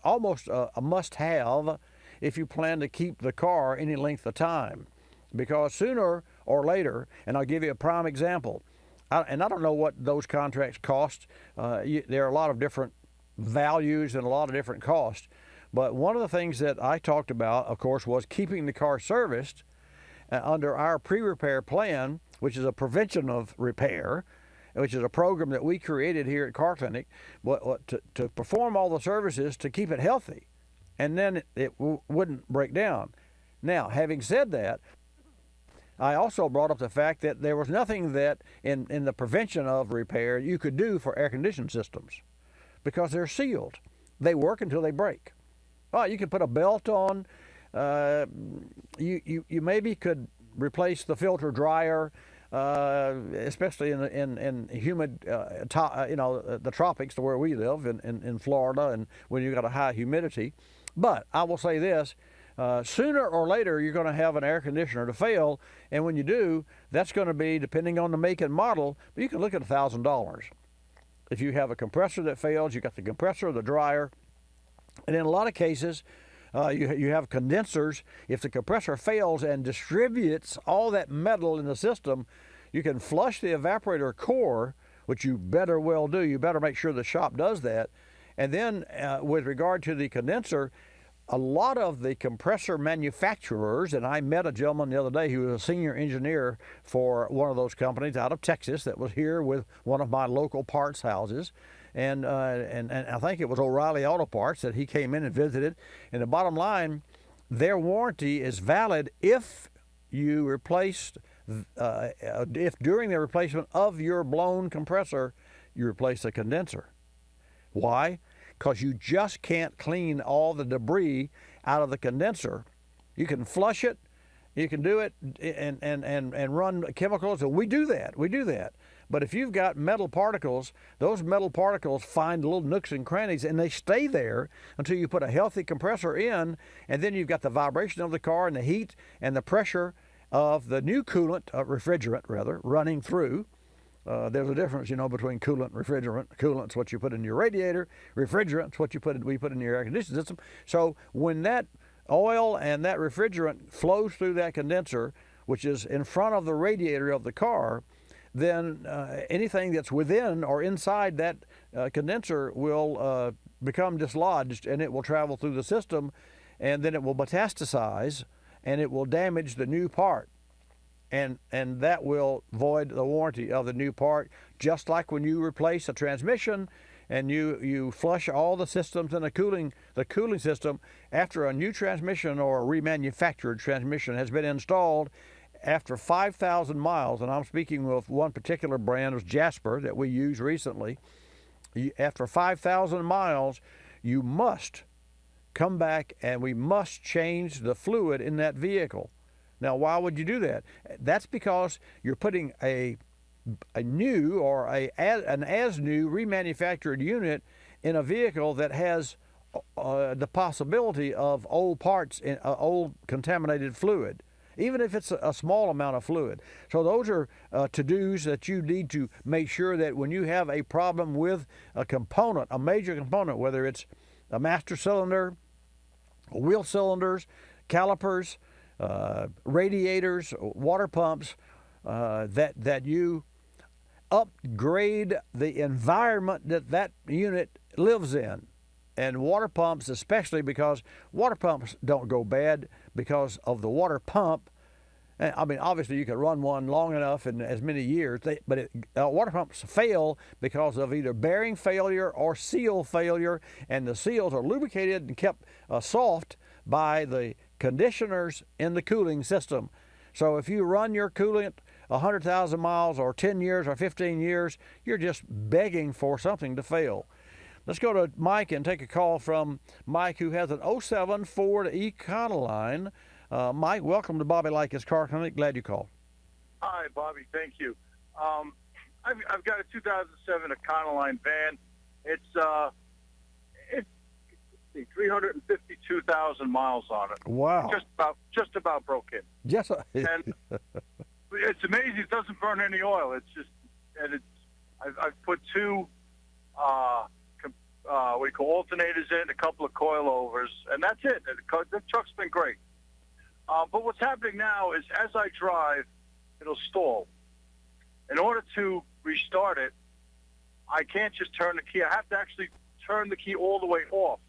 almost a must-have if you plan to keep the car any length of time. Because sooner or later, and I'll give you a prime example, and I don't know what those contracts cost. There are a lot of different values and a lot of different costs. But one of the things that I talked about, of course, was keeping the car serviced under our pre-repair plan, which is a prevention of repair, which is a program that we created here at Car Clinic, to perform all the services to keep it healthy, and then it wouldn't break down. Now, having said that, I also brought up the fact that there was nothing that in the prevention of repair you could do for air conditioning systems because they're sealed. They work until they break. Oh, you could put a belt on. You maybe could replace the filter dryer, especially in humid, the tropics, to where we live in Florida, and when you got a high humidity. But I will say this. Sooner or later, you're going to have an air conditioner to fail, and when you do, that's going to be, depending on the make and model, but you can look at $1,000. If you have a compressor that fails, you got the compressor, the dryer, and in a lot of cases, you have condensers. If the compressor fails and distributes all that metal in the system, you can flush the evaporator core, which you better well do. You better make sure the shop does that. And then with regard to the condenser, a lot of the compressor manufacturers, and I met a gentleman the other day who was a senior engineer for one of those companies out of Texas that was here with one of my local parts houses, and I think it was O'Reilly Auto Parts that he came in and visited. And the bottom line, their warranty is valid if you replaced, if during the replacement of your blown compressor, you replace the condenser. Why? Because you just can't clean all the debris out of the condenser. You can flush it, you can do it, and run chemicals, and we do that. But if you've got metal particles, those metal particles find little nooks and crannies, and they stay there until you put a healthy compressor in, and then you've got the vibration of the car and the heat and the pressure of the new coolant, refrigerant rather, running through. There's a difference, between coolant and refrigerant. Coolant's what you put in your radiator. Refrigerant's what we put in your air conditioning system. So when that oil and that refrigerant flows through that condenser, which is in front of the radiator of the car, then anything that's within or inside that condenser will become dislodged, and it will travel through the system, and then it will metastasize, and it will damage the new part. And that will void the warranty of the new part, just like when you replace a transmission and you flush all the systems in the cooling system after a new transmission or a remanufactured transmission has been installed. After 5,000 miles, and I'm speaking of one particular brand, it was Jasper that we used recently. After 5,000 miles, you must come back and we must change the fluid in that vehicle. Now, why would you do that? That's because you're putting a new or an as-new remanufactured unit in a vehicle that has the possibility of old parts, old contaminated fluid, even if it's a small amount of fluid. So those are to-dos that you need to make sure that when you have a problem with a component, a major component, whether it's a master cylinder, wheel cylinders, calipers, radiators, water pumps, that you upgrade the environment that unit lives in. And water pumps especially, because water pumps don't go bad because of the water pump. I mean, obviously you can run one long enough in as many years, but water pumps fail because of either bearing failure or seal failure, and the seals are lubricated and kept soft by the conditioners in the cooling system. So if you run your coolant 100,000 miles or 10 years or 15 years, you're just begging for something to fail. Let's go to Mike and take a call from Mike, who has an 07 Ford Econoline. Mike, welcome to Bobby Likis Car Clinic. Glad you called. Hi, Bobby. Thank you. I've got a 2007 Econoline van. It's 352,000 miles on it. Wow. Just about broke in. Yes. And it's amazing. It doesn't burn any oil. I've put two alternators in, a couple of coilovers, and that's it. The truck's been great. But what's happening now is, as I drive, it'll stall. In order to restart it, I can't just turn the key. I have to actually turn the key all the way off.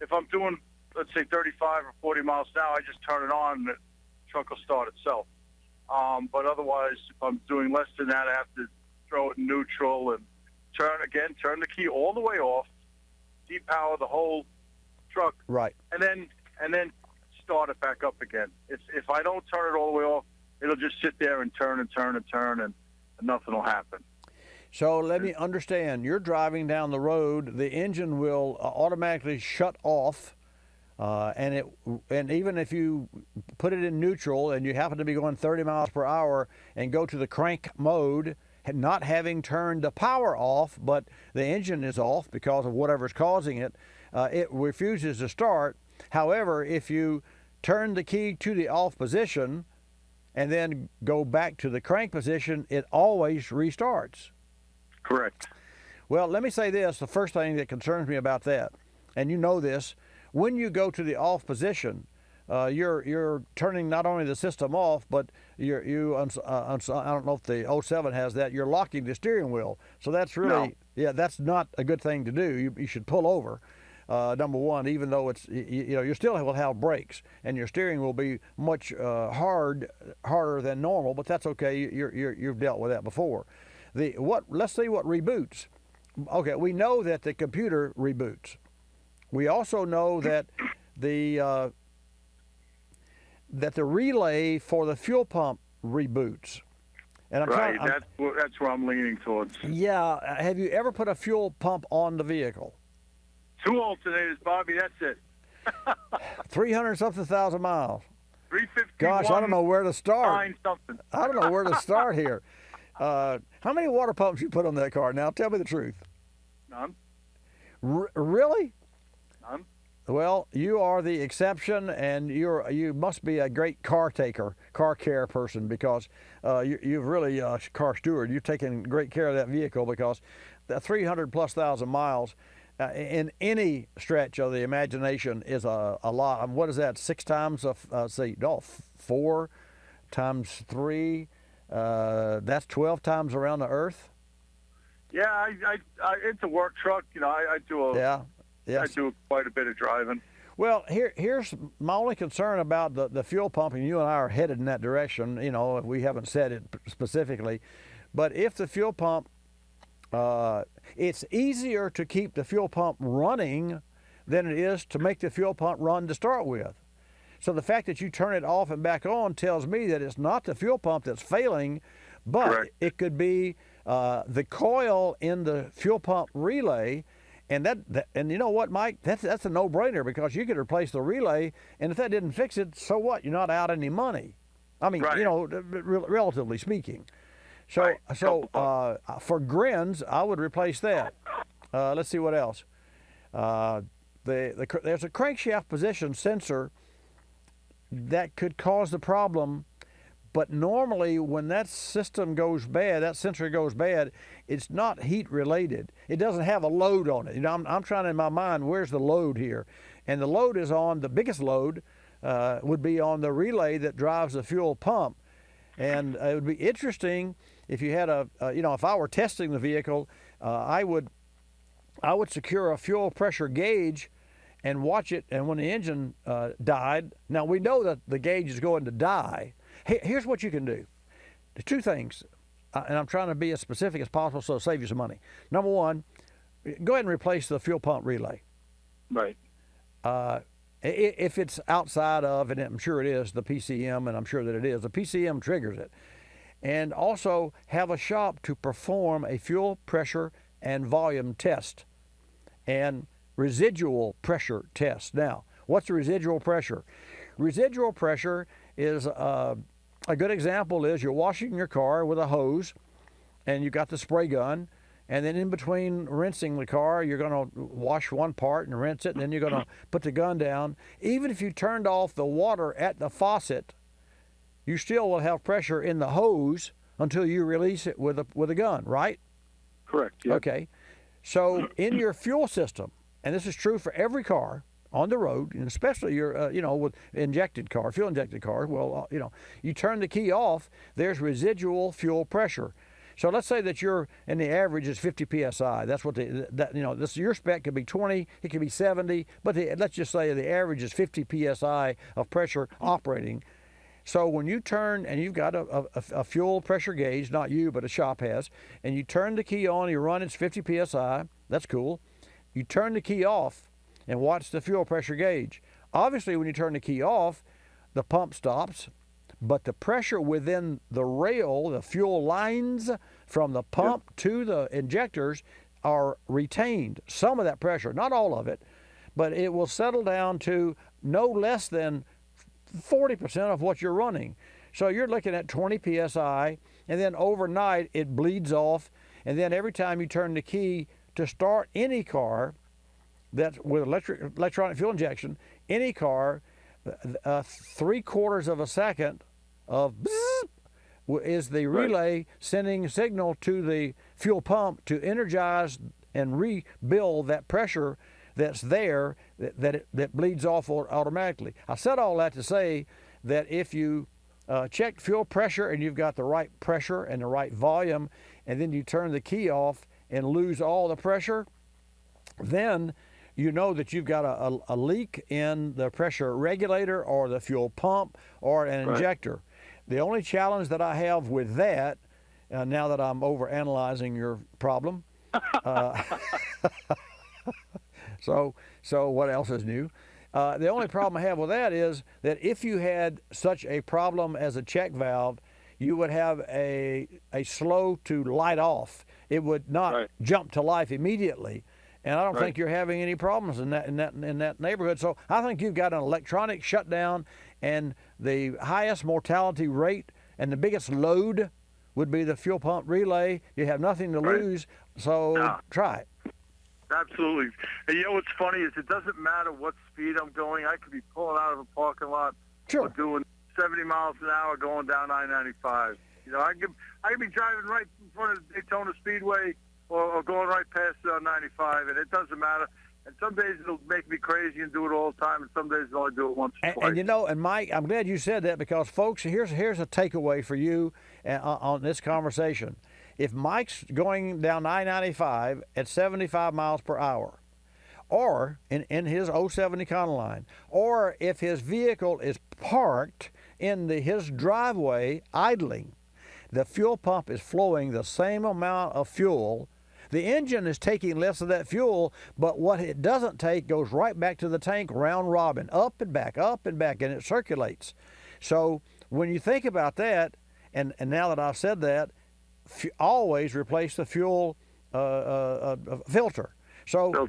If I'm doing, let's say, 35 or 40 miles an hour, I just turn it on and the truck will start itself. But otherwise, if I'm doing less than that, I have to throw it in neutral and turn the key all the way off, depower the whole truck. Right. And then start it back up again. If I don't turn it all the way off, it'll just sit there and turn and turn and turn, and nothing will happen. So let me understand. You're driving down the road. The engine will automatically shut off, and even if you put it in neutral and you happen to be going 30 miles per hour and go to the crank mode, not having turned the power off, but the engine is off because of whatever's causing it, it refuses to start. However, if you turn the key to the off position and then go back to the crank position, it always restarts. Correct. Well, let me say this, the first thing that concerns me about that, and you know this, when you go to the off position, you're turning not only the system off, but I don't know if the 07 has that, you're locking the steering wheel. So that's really, that's not a good thing to do. You should pull over, number one, even though it's, you still will have brakes, and your steering will be much harder than normal, but that's okay. You've dealt with that before. Let's see what reboots. Okay, we know that the computer reboots. We also know that the relay for the fuel pump reboots. And that's where I'm leaning towards. Yeah, have you ever put a fuel pump on the vehicle? 2 alternators, Bobby. That's it. 300-something thousand miles. 351. Gosh, I don't know where to start. Something. I don't know where to start here. How many water pumps you put on that car? Now, tell me the truth. None. Really? None. Well, you are the exception, and you must be a great car care person, because you've really car steward. You've taken great care of that vehicle, because the 300,000+ miles in any stretch of the imagination is a lot. What is that? 6 times 4 times 3. That's 12 times around the earth. Yeah, it's a work truck. I do I do quite a bit of driving. Well, here's my only concern about the fuel pump, and you and I are headed in that direction. We haven't said it specifically, but if the fuel pump, it's easier to keep the fuel pump running than it is to make the fuel pump run to start with. So the fact that you turn it off and back on tells me that it's not the fuel pump that's failing, but Correct. It could be the coil in the fuel pump relay. And and you know what, Mike? That's a no-brainer, because you could replace the relay, and if that didn't fix it, so what? You're not out any money. I mean, right. Relatively speaking. So, right. For grins, I would replace that. Let's see what else. There's a crankshaft position sensor that could cause the problem. But normally, when that system goes bad, that sensor goes bad, it's not heat related. It doesn't have a load on it. I'm trying in my mind, where's the load here? And the load is on, the biggest load would be on the relay that drives the fuel pump. And it would be interesting if you had if I were testing the vehicle, I would secure a fuel pressure gauge and watch it. And when the engine died, now we know that the gauge is going to die. Here's what you can do. There's 2 things, and I'm trying to be as specific as possible so it'll save you some money. Number one, go ahead and replace the fuel pump relay. Right. If it's outside of, and I'm sure it is, the PCM, and I'm sure that it is, the PCM triggers it. And also have a shop to perform a fuel pressure and volume test and residual pressure test. Now, what's the residual pressure? Residual pressure is a good example is you're washing your car with a hose, and you got the spray gun, and then in between rinsing the car, you're going to wash one part and rinse it, and then you're going to put the gun down. Even if you turned off the water at the faucet, you still will have pressure in the hose until you release it with a gun, right? Correct. Yep. Okay. So in your fuel system, and this is true for every car on the road, and especially your, with injected car, fuel injected cars, well, you turn the key off, there's residual fuel pressure. So let's say that and the average is 50 psi. That's what your spec could be 20, it could be 70, but let's just say the average is 50 psi of pressure operating. So when you turn, and you've got a fuel pressure gauge, not you, but a shop has, and you turn the key on, you run, it's 50 psi, that's cool. You turn the key off and watch the fuel pressure gauge. obviously, when you turn the key off, the pump stops, but the pressure within the rail, the fuel lines from the pump to the injectors are retained. Some of that pressure, not all of it, but it will settle down to no less than 40% of what you're running. So you're looking at 20 psi, and then overnight it bleeds off, and then every time you turn the key to start any car that's with electronic fuel injection, any car, 3/4 of a second of bzzz is the relay sending signal to the fuel pump to energize and rebuild that pressure that's there that bleeds off automatically. I said all that to say that if you check fuel pressure and you've got the right pressure and the right volume, and then you turn the key off and lose all the pressure, then you know that you've got a leak in the pressure regulator or the fuel pump or an injector. The only challenge that I have with that, now that I'm overanalyzing your problem, so what else is new? The only problem I have with that is that if you had such a problem as a check valve, you would have a slow to light off. It would not jump to life immediately. And I don't think you're having any problems in that neighborhood. So I think you've got an electronic shutdown, and the highest mortality rate and the biggest load would be the fuel pump relay. You have nothing to lose, so try it. Absolutely. And you know what's funny is it doesn't matter what speed I'm going. I could be pulling out of a parking lot or doing 70 miles an hour going down I-95. You know, I could be driving right in front of the Daytona Speedway or going right past it on 95, and it doesn't matter. And some days it'll make me crazy and do it all the time, and some days I'll only do it once or twice. And you know, and Mike, I'm glad you said that, because folks, here's a takeaway for you on this conversation. If Mike's going down I-95 at 75 miles per hour, or in his 070 Econoline, or if his vehicle is parked in his driveway idling, the fuel pump is flowing the same amount of fuel. The engine is taking less of that fuel, but what it doesn't take goes right back to the tank round robin, up and back, and it circulates. So when you think about that, and now that I've said that, always replace the fuel filter. So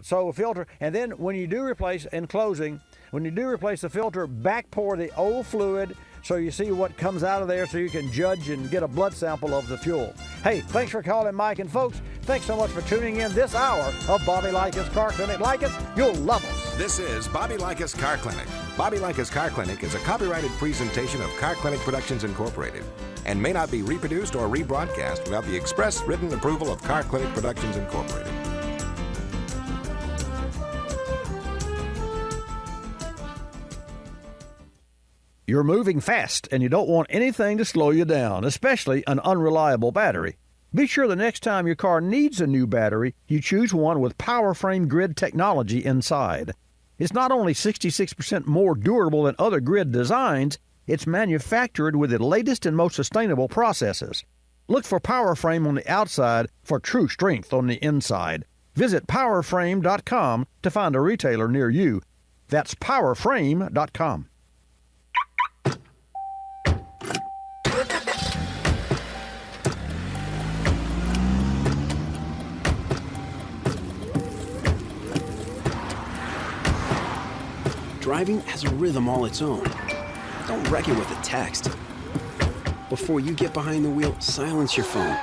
so a filter, and then when you do replace, in closing, when you do replace the filter, back pour the old fluid so you see what comes out of there, so you can judge and get a blood sample of the fuel. Hey, thanks for calling, Mike, and folks, thanks so much for tuning in this hour of Bobby Likis Car Clinic. Likis, you'll love us. This is Bobby Likis Car Clinic. Bobby Likis Car Clinic is a copyrighted presentation of Car Clinic Productions Incorporated and may not be reproduced or rebroadcast without the express written approval of Car Clinic Productions Incorporated. You're moving fast and you don't want anything to slow you down, especially an unreliable battery. Be sure the next time your car needs a new battery, you choose one with PowerFrame grid technology inside. It's not only 66% more durable than other grid designs, it's manufactured with the latest and most sustainable processes. Look for PowerFrame on the outside for true strength on the inside. Visit PowerFrame.com to find a retailer near you. That's PowerFrame.com. Driving has a rhythm all its own. Don't wreck it with a text. Before you get behind the wheel, silence your phone.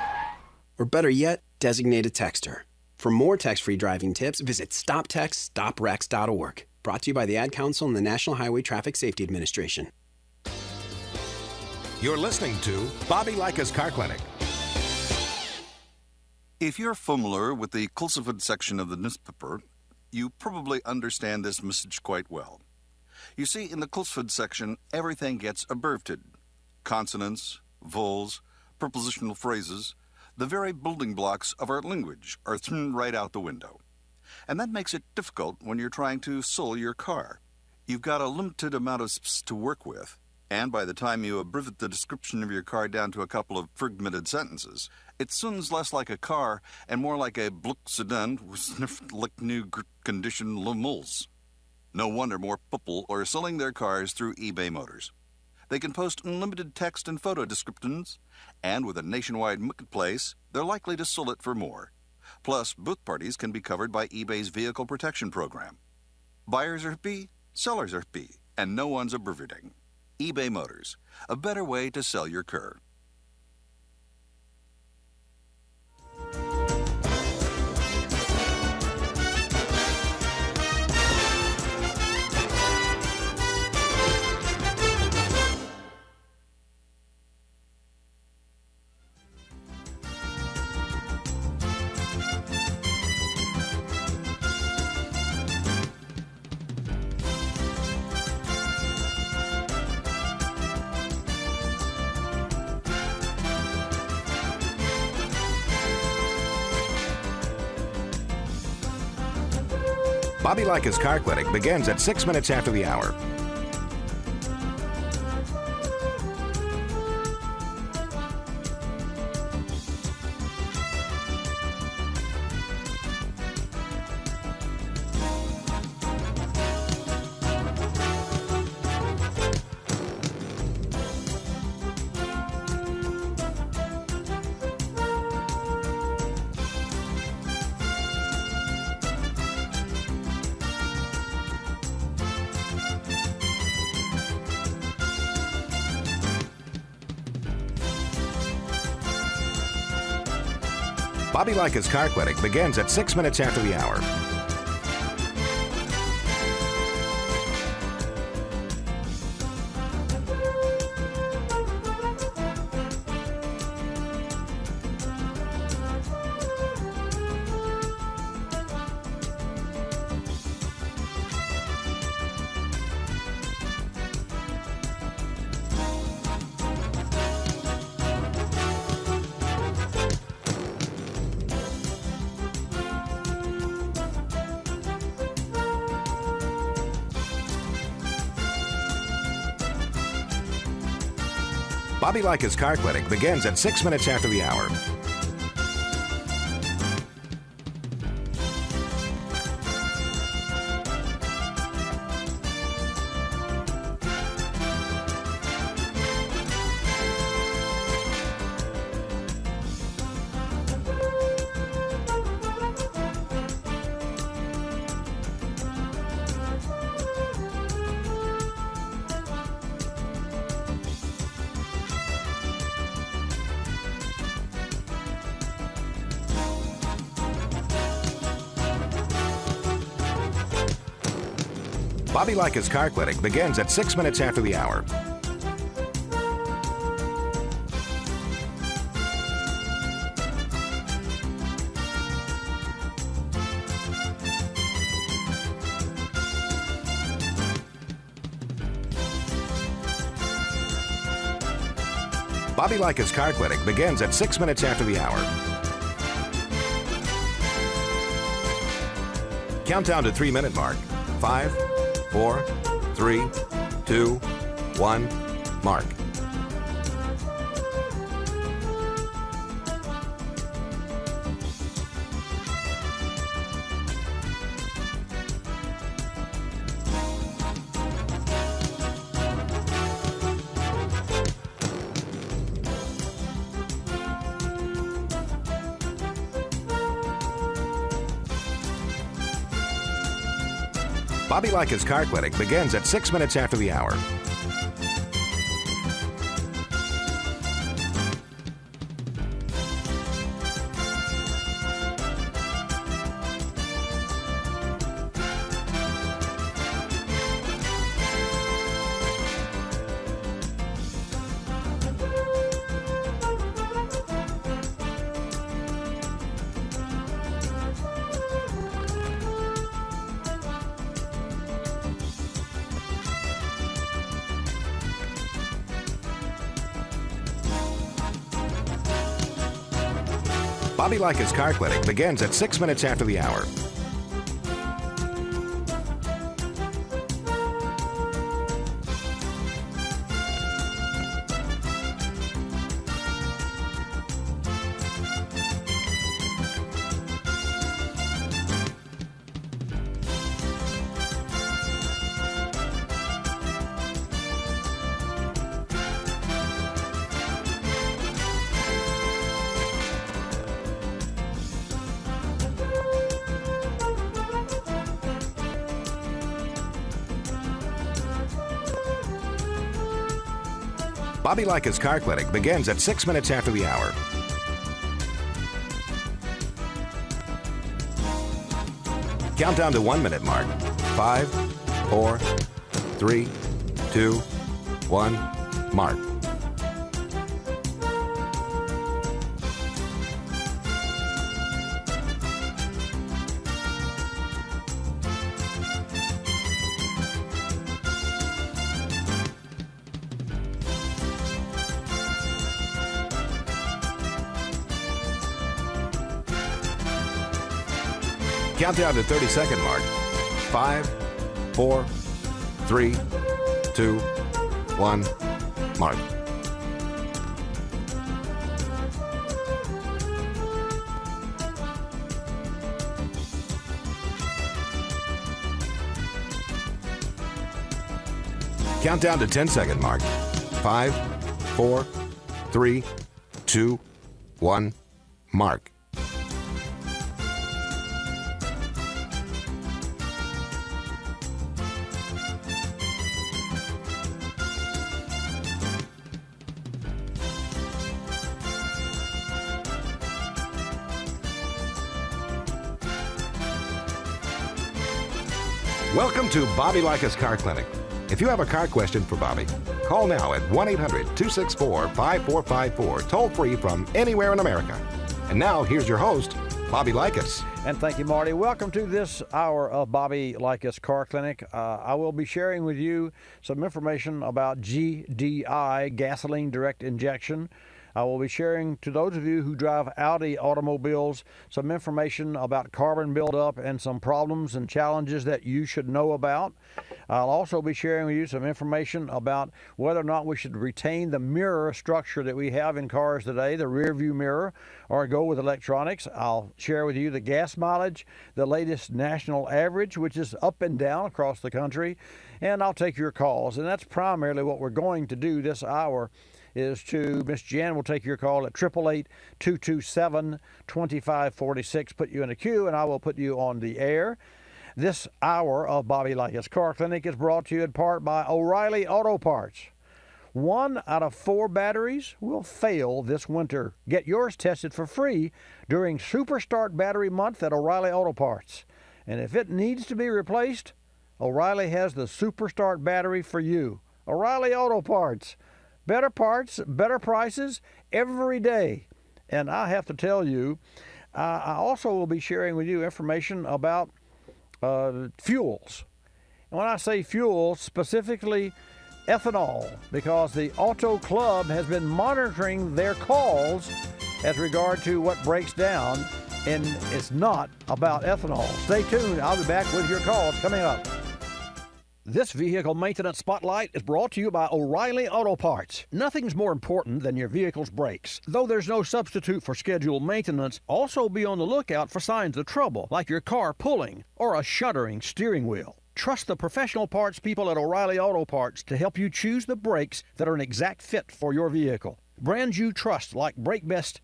Or better yet, designate a texter. For more text-free driving tips, visit stoptextstoprex.org. Brought to you by the Ad Council and the National Highway Traffic Safety Administration. You're listening to Bobby Likis Car Clinic. If you're familiar with the Kulseford section of the newspaper, you probably understand this message quite well. You see, in the Kulseford section, everything gets abbreviated. Consonants, vowels, prepositional phrases, the very building blocks of our language are thrown right out the window. And that makes it difficult when you're trying to sell your car. You've got a limited amount of space to work with, and by the time you abbreviate the description of your car down to a couple of fragmented sentences, it sounds less like a car and more like a Bluck sedan with sniffed like new condition lemals. No wonder more people are selling their cars through eBay Motors. They can post unlimited text and photo descriptions, and with a nationwide marketplace, they're likely to sell it for more. Plus, both parties can be covered by eBay's Vehicle Protection Program. Buyers are happy, sellers are happy, and no one's a berverding. eBay Motors, a better way to sell your car. Bobby Likis Car Clinic begins at 6 minutes after the hour. Bobby Likis Car Clinic begins at 6 minutes after the hour. Bobby Likis Car Clinic begins at 6 minutes after the hour. Bobby Likis Car Clinic begins at 6 minutes after the hour. Bobby Likis Car Clinic begins at 6 minutes after the hour. Countdown to 3-minute mark. 5, 4, 3, 2, 1, mark. Bobby Likis Car Clinic begins at 6 minutes after the hour. Bobby Likis Car Clinic begins at 6 minutes after the hour. Bobby Likis Car Clinic begins at 6 minutes after the hour. Countdown to 1 minute mark. 5, 4, 3, 2, 1, mark. Countdown to 30-second mark. 5, 4, 3, 2, 1, mark. Countdown to 10-second mark. 5, 4, 3, 2, 1, mark. Welcome to Bobby Likis Car Clinic. If you have a car question for Bobby, call now at 1-800-264-5454, toll free from anywhere in America. And now, here's your host, Bobby Likis. And thank you, Marty. Welcome to this hour of Bobby Likis Car Clinic. I will be sharing with you some information about GDI, gasoline direct injection. I will be sharing to those of you who drive Audi automobiles some information about carbon buildup and some problems and challenges that you should know about. I'll also be sharing with you some information about whether or not we should retain the mirror structure that we have in cars today, the rear view mirror, or go with electronics. I'll share with you the gas mileage, the latest national average, which is up and down across the country, and I'll take your calls. And that's primarily what we're going to do this hour. Is to Miss Jan will take your call at 888-227-2546. Put you in a queue, and I will put you on the air. This hour of Bobby Likis Car Clinic is brought to you in part by O'Reilly Auto Parts. 1 out of 4 batteries will fail this winter. Get yours tested for free during Super Start Battery Month at O'Reilly Auto Parts. And if it needs to be replaced, O'Reilly has the Super Start battery for you. O'Reilly Auto Parts. Better parts, better prices every day. And I have to tell you, I also will be sharing with you information about fuels. And when I say fuels, specifically ethanol, because the Auto Club has been monitoring their calls as regard to what breaks down, and it's not about ethanol. Stay tuned. I'll be back with your calls coming up. This vehicle maintenance spotlight is brought to you by O'Reilly Auto Parts. Nothing's more important than your vehicle's brakes. Though there's no substitute for scheduled maintenance, also be on the lookout for signs of trouble, like your car pulling or a shuddering steering wheel. Trust the professional parts people at O'Reilly Auto Parts to help you choose the brakes that are an exact fit for your vehicle. Brands you trust like Brake Best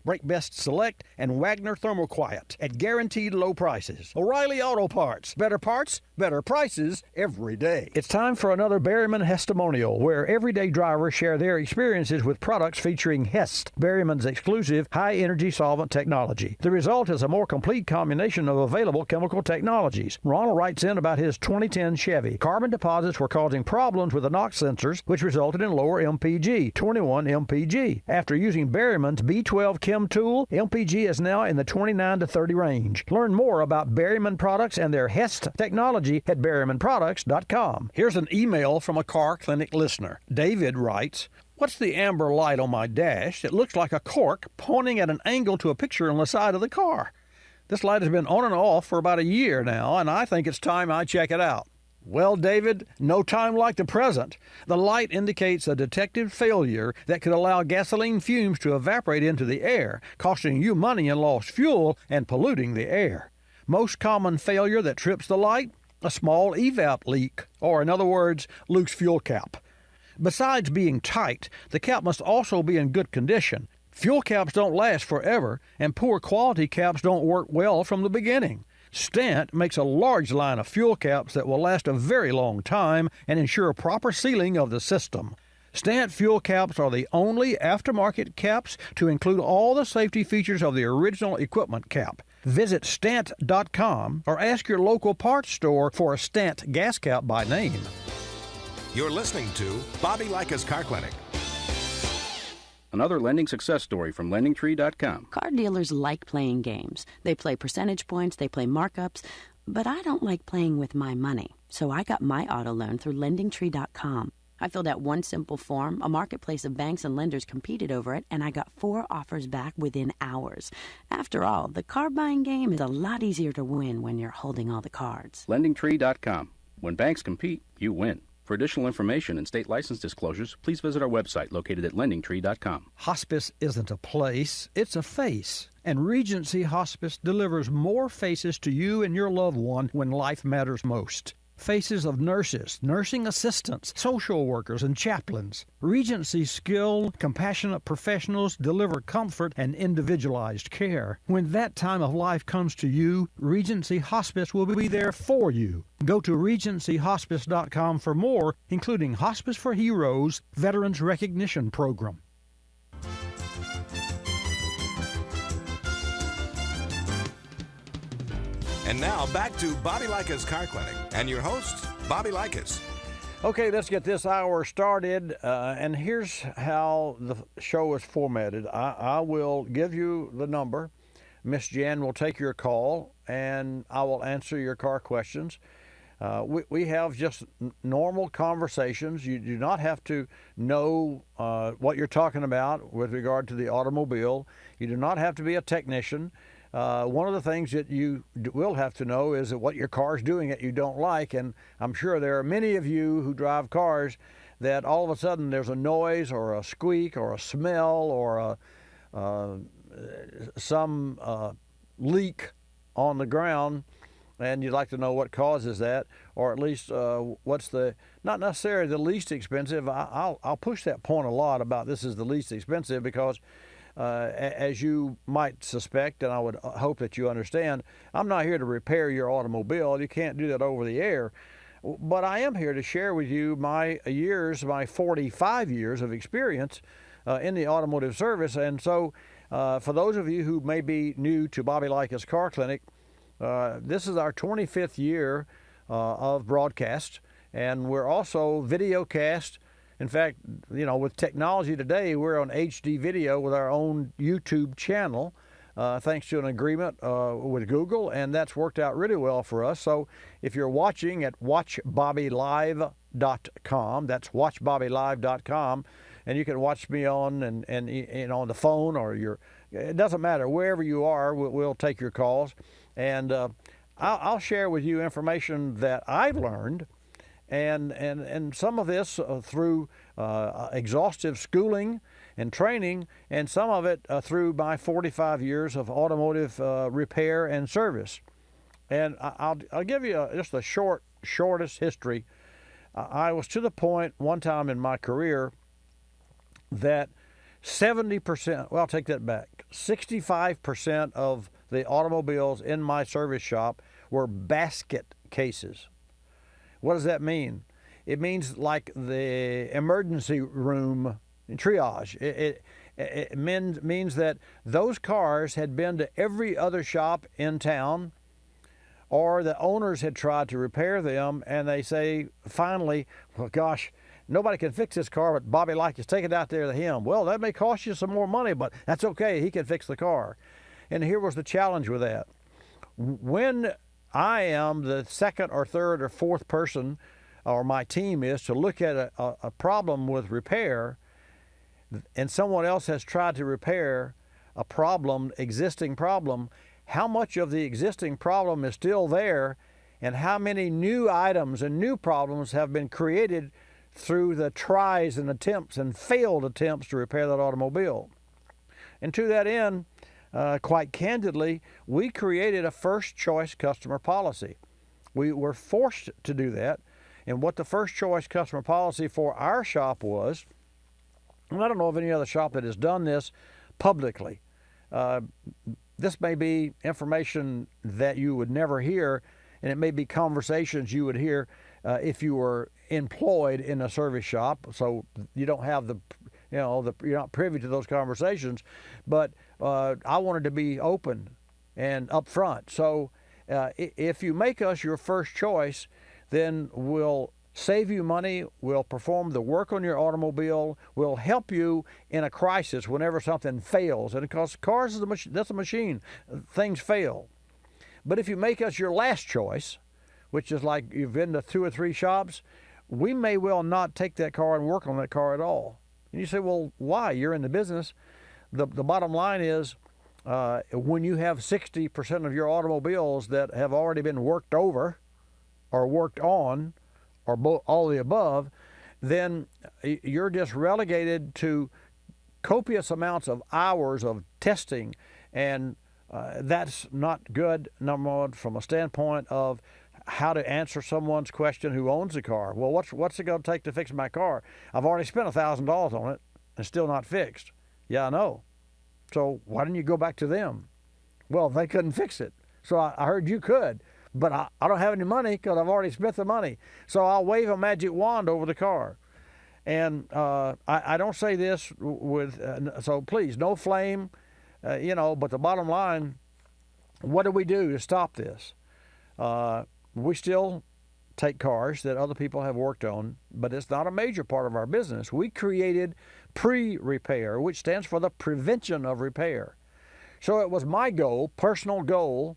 Select, and Wagner Thermoquiet at guaranteed low prices. O'Reilly Auto Parts. Better parts, better prices every day. It's time for another Berryman Hestimonial, where everyday drivers share their experiences with products featuring Hest, Berryman's exclusive high-energy solvent technology. The result is a more complete combination of available chemical technologies. Ronald writes in about his 2010 Chevy. Carbon deposits were causing problems with the NOx sensors, which resulted in lower MPG, 21 MPG. After using Berryman's B12 Chem tool, MPG is now in the 29 to 30 range. Learn more about Berryman products and their Hest technology at berrymanproducts.com. Here's an email from a Car Clinic listener. David writes, "What's the amber light on my dash? It looks like a cork pointing at an angle to a picture on the side of the car. This light has been on and off for about a year now, and I think it's time I check it out." Well, David, no time like the present. The light indicates a detected failure that could allow gasoline fumes to evaporate into the air, costing you money in lost fuel and polluting the air. Most common failure that trips the light? A small evap leak, or in other words, loose fuel cap. Besides being tight, the cap must also be in good condition. Fuel caps don't last forever, and poor quality caps don't work well from the beginning. Stant makes a large line of fuel caps that will last a very long time and ensure proper sealing of the system. Stant fuel caps are the only aftermarket caps to include all the safety features of the original equipment cap. Visit Stant.com or ask your local parts store for a Stant gas cap by name. You're listening to Bobby Likis Car Clinic. Another lending success story from LendingTree.com. Car dealers like playing games. They play percentage points, they play markups, but I don't like playing with my money. So I got my auto loan through LendingTree.com. I filled out one simple form, a marketplace of banks and lenders competed over it, and I got 4 offers back within hours. After all, the car buying game is a lot easier to win when you're holding all the cards. LendingTree.com. When banks compete, you win. For additional information and state license disclosures, please visit our website located at LendingTree.com. Hospice isn't a place, it's a face. And Regency Hospice delivers more faces to you and your loved one when life matters most. Faces of nurses, nursing assistants, social workers, and chaplains. Regency's skilled, compassionate professionals deliver comfort and individualized care. When that time of life comes to you, Regency Hospice will be there for you. Go to RegencyHospice.com for more, including Hospice for Heroes Veterans Recognition Program. And now back to Bobby Likis Car Clinic and your host, Bobby Likis. Okay, let's get this hour started. And here's how the show is formatted. I will give you the number. Miss Jan will take your call, and I will answer your car questions. We have just normal conversations. You do not have to know what you're talking about with regard to the automobile. You do not have to be a technician. One of the things that you will have to know is that what your car's doing that you don't like, and I'm sure there are many of you who drive cars that all of a sudden there's a noise or a squeak or a smell or some leak on the ground, and you'd like to know what causes that, or at least what's the, not necessarily the least expensive. I'll push that point a lot about this is the least expensive because as you might suspect, and I would hope that you understand, I'm not here to repair your automobile. You can't do that over the air. But I am here to share with you my 45 years of experience in the automotive service. And so for those of you who may be new to Bobby Likis Car Clinic, this is our 25th year of broadcast, and we're also videocast. In fact, you know, with technology today, we're on HD video with our own YouTube channel, thanks to an agreement with Google, and that's worked out really well for us. So if you're watching at watchbobbylive.com, that's watchbobbylive.com, and you can watch me on and on the phone or it doesn't matter, wherever you are, we'll take your calls. And I'll share with you information that I've learned, and some of this through exhaustive schooling and training, and some of it through my 45 years of automotive repair and service. And I'll give you just the shortest history. I was to the point one time in my career that 70%, well, I'll take that back, 65% of the automobiles in my service shop were basket cases. What does that mean? It means like the emergency room triage. It means that those cars had been to every other shop in town, or the owners had tried to repair them, and they say, finally, well, gosh, nobody can fix this car, but Bobby Likis, take it out there to him. Well, that may cost you some more money, but that's okay. He can fix the car. And here was the challenge with that. When I am the second or third or fourth person, or my team is, to look at a problem with repair, and someone else has tried to repair a existing problem, how much of the existing problem is still there, and how many new items and new problems have been created through the tries and attempts and failed attempts to repair that automobile. And to that end, quite candidly, we created a first choice customer policy. We were forced to do that. And what the first choice customer policy for our shop was, and I don't know of any other shop that has done this publicly. This may be information that you would never hear, and it may be conversations you would hear if you were employed in a service shop, so you don't have you're not privy to those conversations. But I wanted to be open and upfront. So if you make us your first choice, then we'll save you money, we'll perform the work on your automobile, we'll help you in a crisis whenever something fails. And because cars that's a machine, things fail. But if you make us your last choice, which is like you've been to 2 or 3 shops, we may well not take that car and work on that car at all. And you say, well, why? You're in the business. The bottom line is, when you have 60% of your automobiles that have already been worked over or worked on, or all the above, then you're just relegated to copious amounts of hours of testing, and that's not good, number one, from a standpoint of how to answer someone's question who owns the car. Well, what's it going to take to fix my car? I've already spent $1,000 on it and still not fixed. Yeah, I know. So why didn't you go back to them? Well, they couldn't fix it. So I heard you could. But I don't have any money because I've already spent the money. So I'll wave a magic wand over the car. And I don't say this with, so please, no flame, but the bottom line, what do we do to stop this? We still take cars that other people have worked on, but it's not a major part of our business. We created pre-repair, which stands for the prevention of repair. So it was my goal, personal goal,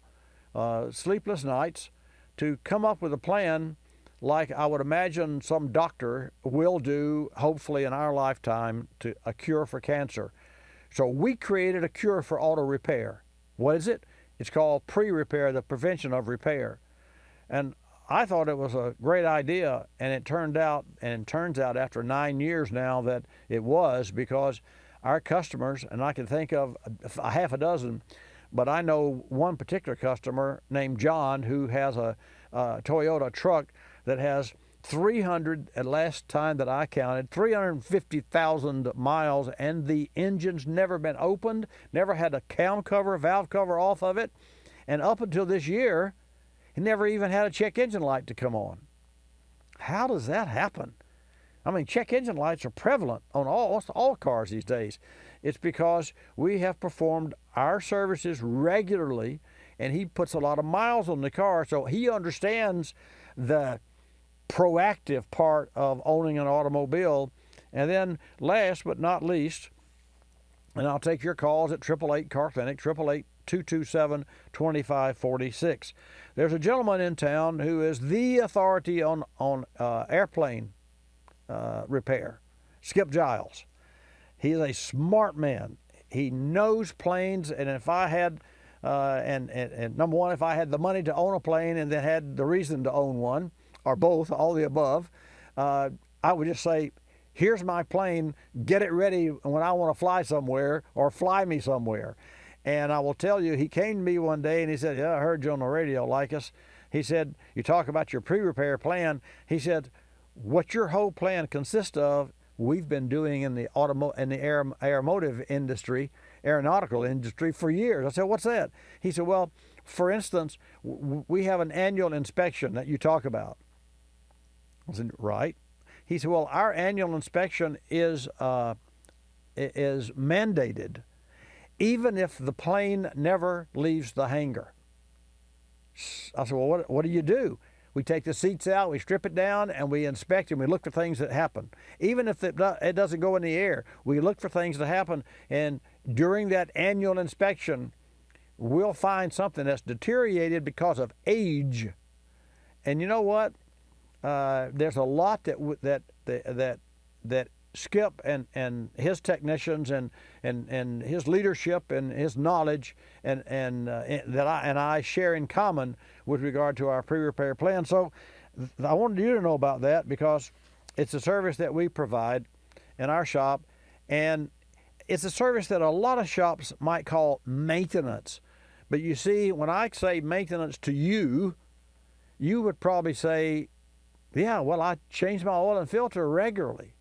sleepless nights, to come up with a plan like I would imagine some doctor will do, hopefully in our lifetime, to a cure for cancer. So we created a cure for auto repair. What is it? It's called pre-repair, the prevention of repair. And I thought it was a great idea, and it turns out after 9 years now that it was, because our customers, and I can think of a half a dozen, but I know one particular customer named John who has a Toyota truck that has 300, at last time that I counted, 350,000 miles, and the engine's never been opened, never had a cam cover, valve cover off of it, and up until this year, he never even had a check engine light to come on. How does that happen? I mean, check engine lights are prevalent on almost all cars these days. It's because we have performed our services regularly, and he puts a lot of miles on the car, so he understands the proactive part of owning an automobile. And then last but not least, and I'll take your calls at 888 Car Clinic, 888-227-2546. There's a gentleman in town who is the authority on airplane repair, Skip Giles. He's a smart man. He knows planes, and if I had, and number one, if I had the money to own a plane and then had the reason to own one, or both, all the above, I would just say, here's my plane, get it ready when I want to fly somewhere, or fly me somewhere. And I will tell you, he came to me one day and he said, yeah, I heard you on the radio, Likis. He said, you talk about your pre-repair plan. He said, what your whole plan consists of, we've been doing in the automotive industry, aeronautical industry for years. I said, what's that? He said, well, for instance, we have an annual inspection that you talk about. I said, right. He said, well, our annual inspection is mandated, even if the plane never leaves the hangar. I said, well, what do you do? We take the seats out, we strip it down, and we inspect and we look for things that happen. Even if it doesn't go in the air, we look for things that happen, and during that annual inspection, we'll find something that's deteriorated because of age. And you know what? There's a lot that Skip and his technicians and his leadership and his knowledge and that I share in common with regard to our pre-repair plan. So I wanted you to know about that, because it's a service that we provide in our shop, and it's a service that a lot of shops might call maintenance. But you see, when I say maintenance to you, you would probably say, yeah, well, I change my oil and filter regularly.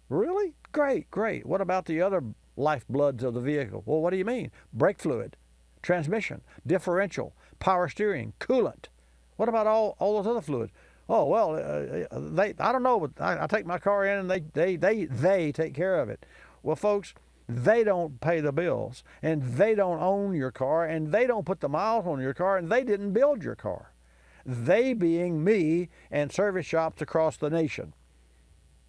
Really? Great. What about the other lifebloods of the vehicle? Well, what do you mean? Brake fluid, transmission, differential, power steering, coolant. What about all those other fluids? Oh, well, I don't know, but I take my car in and they take care of it. Well, folks, they don't pay the bills, and they don't own your car, and they don't put the miles on your car, and they didn't build your car. They being me and service shops across the nation.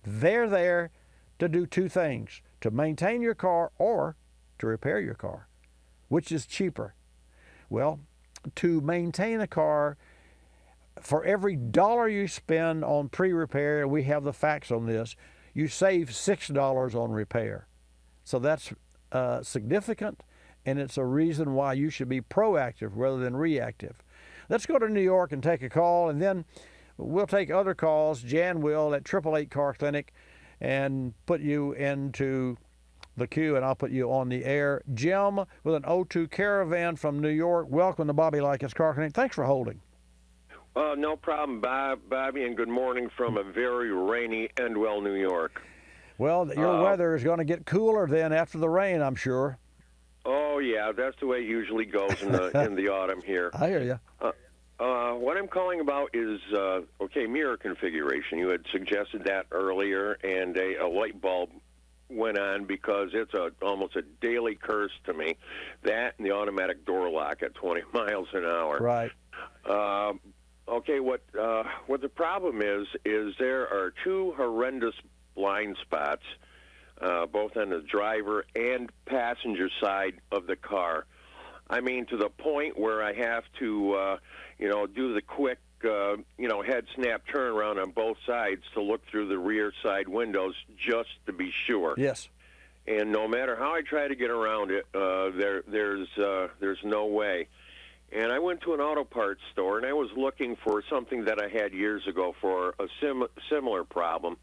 They're there to do two things: to maintain your car or to repair your car. Which is cheaper? Well, to maintain a car, for every dollar you spend on pre-repair, we have the facts on this, you save $6 on repair. So that's significant, and it's a reason why you should be proactive rather than reactive. Let's go to New York and take a call, and then we'll take other calls. Jan will at 888 Car Clinic and put you into the queue, and I'll put you on the air. Jim with an 02 Caravan from New York. Welcome to Bobby Likis Car Clinic. Thanks for holding. No problem, Bobby, and good morning from a very rainy Endwell, New York. Well, your weather is going to get cooler then after the rain, I'm sure. Oh, yeah, that's the way it usually goes in the autumn here. I hear you. What I'm calling about is, mirror configuration. You had suggested that earlier, and a light bulb went on because it's almost a daily curse to me. That and the automatic door lock at 20 miles an hour. Right. What the problem is there are two horrendous blind spots, both on the driver and passenger side of the car. I mean, to the point where I have to, do the quick, head snap turnaround on both sides to look through the rear side windows just to be sure. Yes. And no matter how I try to get around it, there's no way. And I went to an auto parts store, and I was looking for something that I had years ago for a similar problem,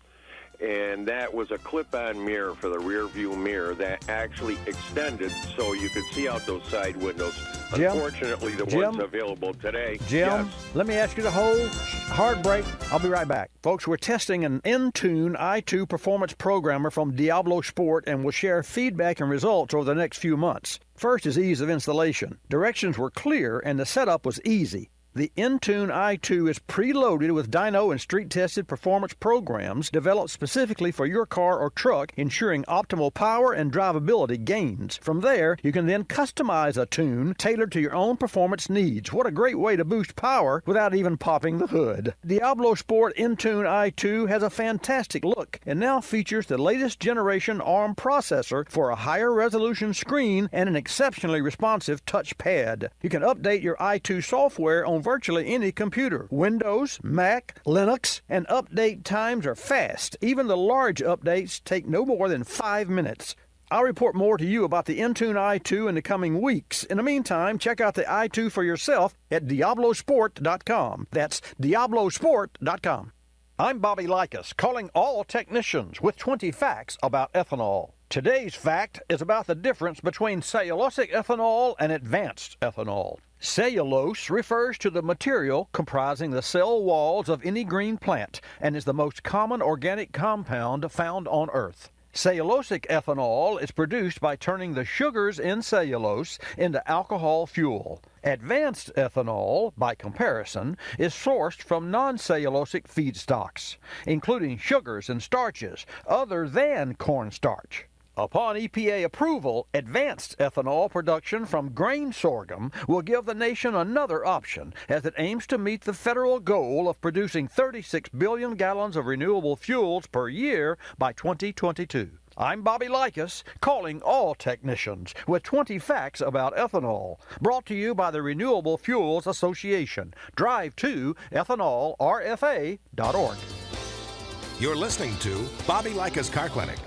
and that was a clip-on mirror for the rear view mirror that actually extended so you could see out those side windows. Jim? Unfortunately, the ones available today. Jim, yes. Let me ask you to hold. Hard break. I'll be right back. Folks, we're testing an Intune i2 performance programmer from Diablo Sport, and we'll share feedback and results over the next few months. First is ease of installation. Directions were clear, and the setup was easy. The Intune i2 is preloaded with dyno and street-tested performance programs developed specifically for your car or truck, ensuring optimal power and drivability gains. From there, you can then customize a tune tailored to your own performance needs. What a great way to boost power without even popping the hood. Diablo Sport Intune i2 has a fantastic look and now features the latest generation ARM processor for a higher resolution screen and an exceptionally responsive touchpad. You can update your i2 software on virtually any computer. Windows, Mac, Linux, and update times are fast. Even the large updates take no more than 5 minutes. I'll report more to you about the Intune i2 in the coming weeks. In the meantime, check out the i2 for yourself at DiabloSport.com. That's DiabloSport.com. I'm Bobby Likis, calling all technicians with 20 facts about ethanol. Today's fact is about the difference between cellulosic ethanol and advanced ethanol. Cellulose refers to the material comprising the cell walls of any green plant and is the most common organic compound found on Earth. Cellulosic ethanol is produced by turning the sugars in cellulose into alcohol fuel. Advanced ethanol, by comparison, is sourced from non-cellulosic feedstocks, including sugars and starches other than cornstarch. Upon EPA approval, advanced ethanol production from grain sorghum will give the nation another option as it aims to meet the federal goal of producing 36 billion gallons of renewable fuels per year by 2022. I'm Bobby Likis, calling all technicians with 20 facts about ethanol. Brought to you by the Renewable Fuels Association. Drive to ethanolrfa.org. You're listening to Bobby Likis Car Clinic.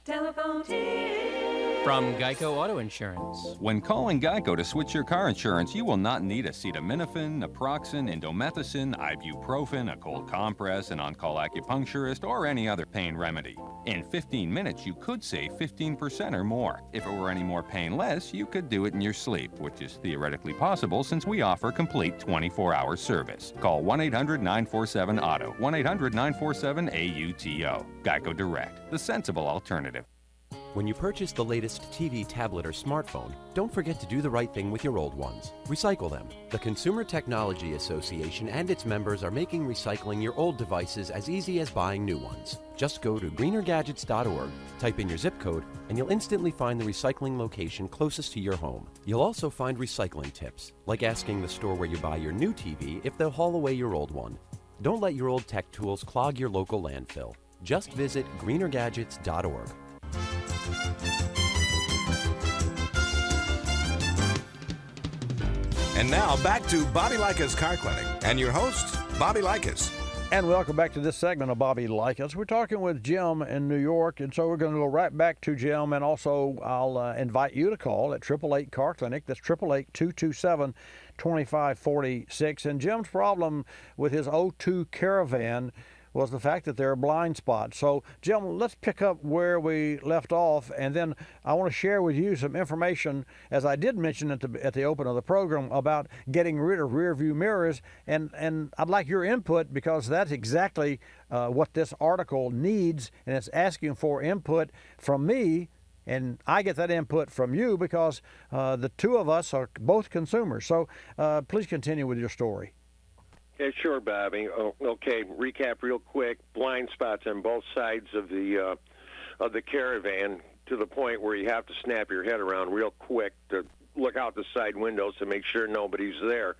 Telephone tip. From Geico Auto Insurance. When calling Geico to switch your car insurance, you will not need acetaminophen, naproxen, indomethacin, ibuprofen, a cold compress, an on-call acupuncturist, or any other pain remedy. In 15 minutes, you could save 15% or more. If it were any more painless, you could do it in your sleep, which is theoretically possible since we offer complete 24-hour service. Call 1-800-947-AUTO, 1-800-947-AUTO. Geico Direct, the sensible alternative. When you purchase the latest TV, tablet, or smartphone, don't forget to do the right thing with your old ones. Recycle them. The Consumer Technology Association and its members are making recycling your old devices as easy as buying new ones. Just go to greenergadgets.org, type in your zip code, and you'll instantly find the recycling location closest to your home. You'll also find recycling tips, like asking the store where you buy your new TV if they'll haul away your old one. Don't let your old tech tools clog your local landfill. Just visit greenergadgets.org. And now back to Bobby Likis Car Clinic and your host, Bobby Likis. And welcome back to this segment of Bobby Likis. We're talking with Jim in New York, and so we're going to go right back to Jim, and also I'll invite you to call at 888 Car Clinic. That's 888-227-2546. And Jim's problem with his 02 Caravan was the fact that there are blind spots. So, Jim, let's pick up where we left off, and then I want to share with you some information, as I did mention at the open of the program, about getting rid of rear view mirrors, and I'd like your input, because that's exactly what this article needs, and it's asking for input from me, and I get that input from you because the two of us are both consumers. So please continue with your story. Yeah, sure, Bobby. Okay, recap real quick. Blind spots on both sides of the Caravan, to the point where you have to snap your head around real quick to look out the side windows to make sure nobody's there.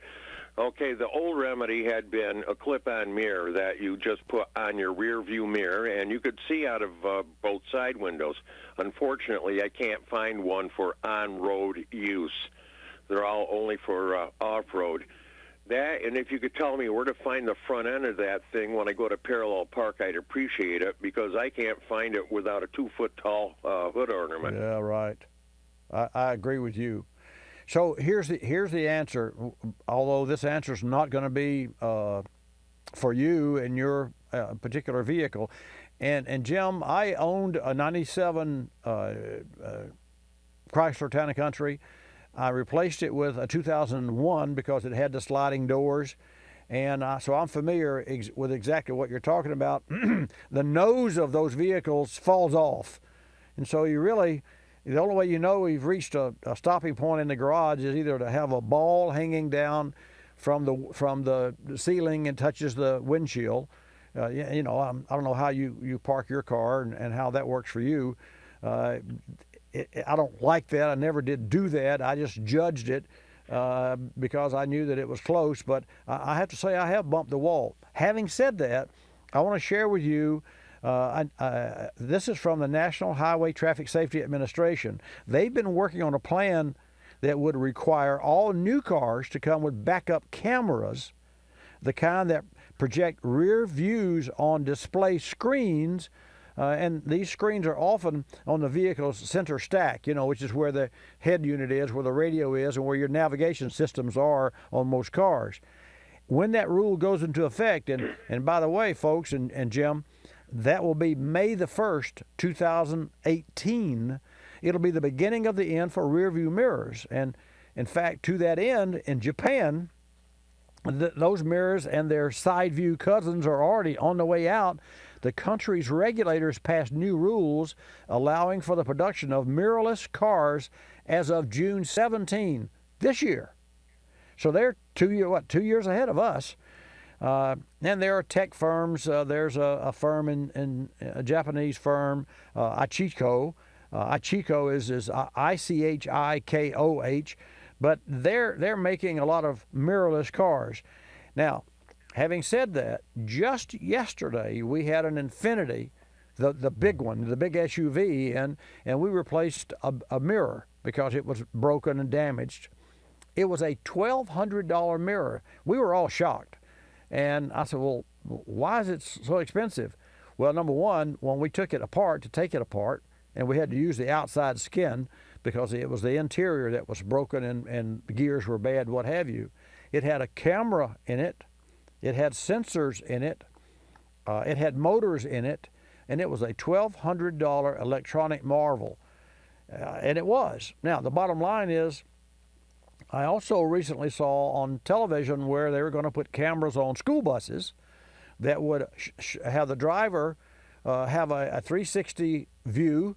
Okay, the old remedy had been a clip-on mirror that you just put on your rear view mirror, and you could see out of both side windows. Unfortunately, I can't find one for on-road use. They're all only for off-road. That, and if you could tell me where to find the front end of that thing when I go to parallel park, I'd appreciate it, because I can't find it without a 2-foot-tall hood ornament. Yeah, right. I agree with you. So here's the answer. Although this answer is not going to be for you and your particular vehicle. And Jim, I owned a '97 Chrysler Town & Country. I replaced it with a 2001 because it had the sliding doors, and so I'm familiar with exactly what you're talking about. The nose of those vehicles falls off, and so the only way you know you've reached a stopping point in the garage is either to have a ball hanging down from the ceiling and touches the windshield. I don't know how you park your car and how that works for you. I don't like that. I never did do that. I just judged it because I knew that it was close. But I have to say I have bumped the wall. Having said that, I want to share with you, this is from the National Highway Traffic Safety Administration. They've been working on a plan that would require all new cars to come with backup cameras, the kind that project rear views on display screens. And these screens are often on the vehicle's center stack, which is where the head unit is, where the radio is, and where your navigation systems are on most cars. When that rule goes into effect, and by the way, folks and Jim, that will be May the 1st, 2018. It'll be the beginning of the end for rear view mirrors. And in fact, to that end, in Japan, those mirrors and their side view cousins are already on the way out. The country's regulators passed new rules allowing for the production of mirrorless cars as of June 17 this year. So they're 2 years ahead of us. And there are tech firms. There's a firm in a Japanese firm, Ichikoh. Ichikoh is Ichikoh, but they're making a lot of mirrorless cars. Now, having said that, just yesterday we had an Infiniti, the big one, the big SUV, and we replaced a mirror because it was broken and damaged. It was a $1,200 mirror. We were all shocked. And I said, well, why is it so expensive? Well, number one, when we took it apart, and we had to use the outside skin because it was the interior that was broken and the gears were bad, what have you. It had a camera in it. It had sensors in it. It had motors in it. And it was a $1,200 electronic marvel. And it was. Now, the bottom line is, I also recently saw on television where they were going to put cameras on school buses that would have the driver have a 360 view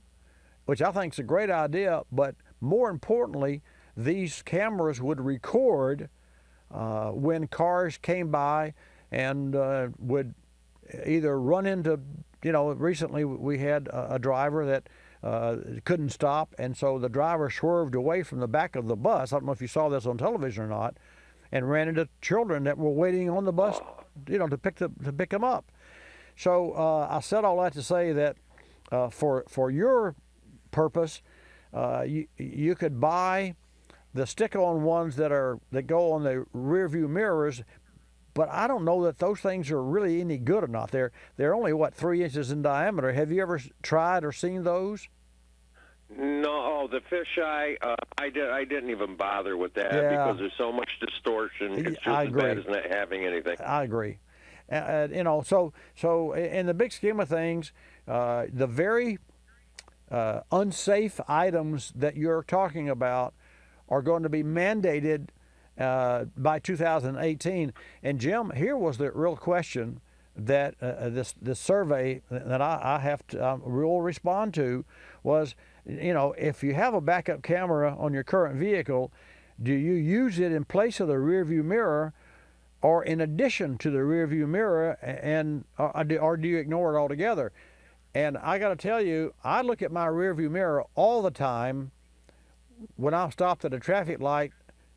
which I think is a great idea, but more importantly, these cameras would record when cars came by and would either run into, recently we had a driver that couldn't stop, and so the driver swerved away from the back of the bus. I don't know if you saw this on television or not, and ran into children that were waiting on the bus, to pick them up. So I said all that to say that for your purpose, you could buy the stick-on ones that go on the rear view mirrors, but I don't know that those things are really any good or not. They're only 3 inches in diameter. Have you ever tried or seen those? No, the fisheye, I didn't even bother with that because there's so much distortion. It's just as bad as not having anything. I agree. So in the big scheme of things, the very unsafe items that you're talking about are going to be mandated by 2018. And Jim, here was the real question that this survey that I will respond to was, if you have a backup camera on your current vehicle, do you use it in place of the rear view mirror or in addition to the rear view mirror, or do you ignore it altogether? And I got to tell you, I look at my rear view mirror all the time when I'm stopped at a traffic light,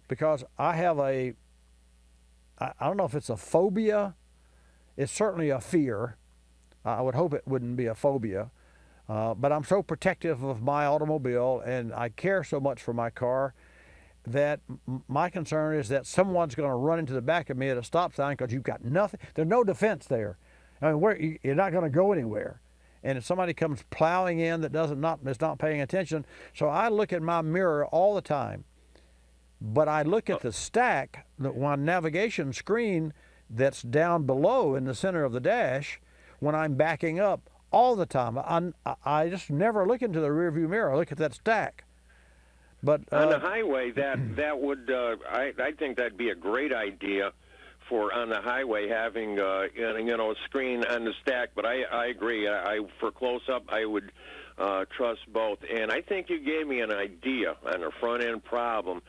because I have I don't know if it's a phobia. It's certainly a fear. I would hope it wouldn't be a phobia. But I'm so protective of my automobile, and I care so much for my car, that my concern is that someone's going to run into the back of me at a stop sign because you've got nothing. There's no defense there. I mean, you're not going to go anywhere. And if somebody comes plowing in that is not paying attention, so I look at my mirror all the time. But I look at the stack, one navigation screen that's down below in the center of the dash when I'm backing up all the time. I just never look into the rearview mirror. I look at that stack. But on the highway, that would I think that'd be a great idea for on the highway having a screen on the stack. But I agree. For close up, I would trust both. And I think you gave me an idea on a front end problem,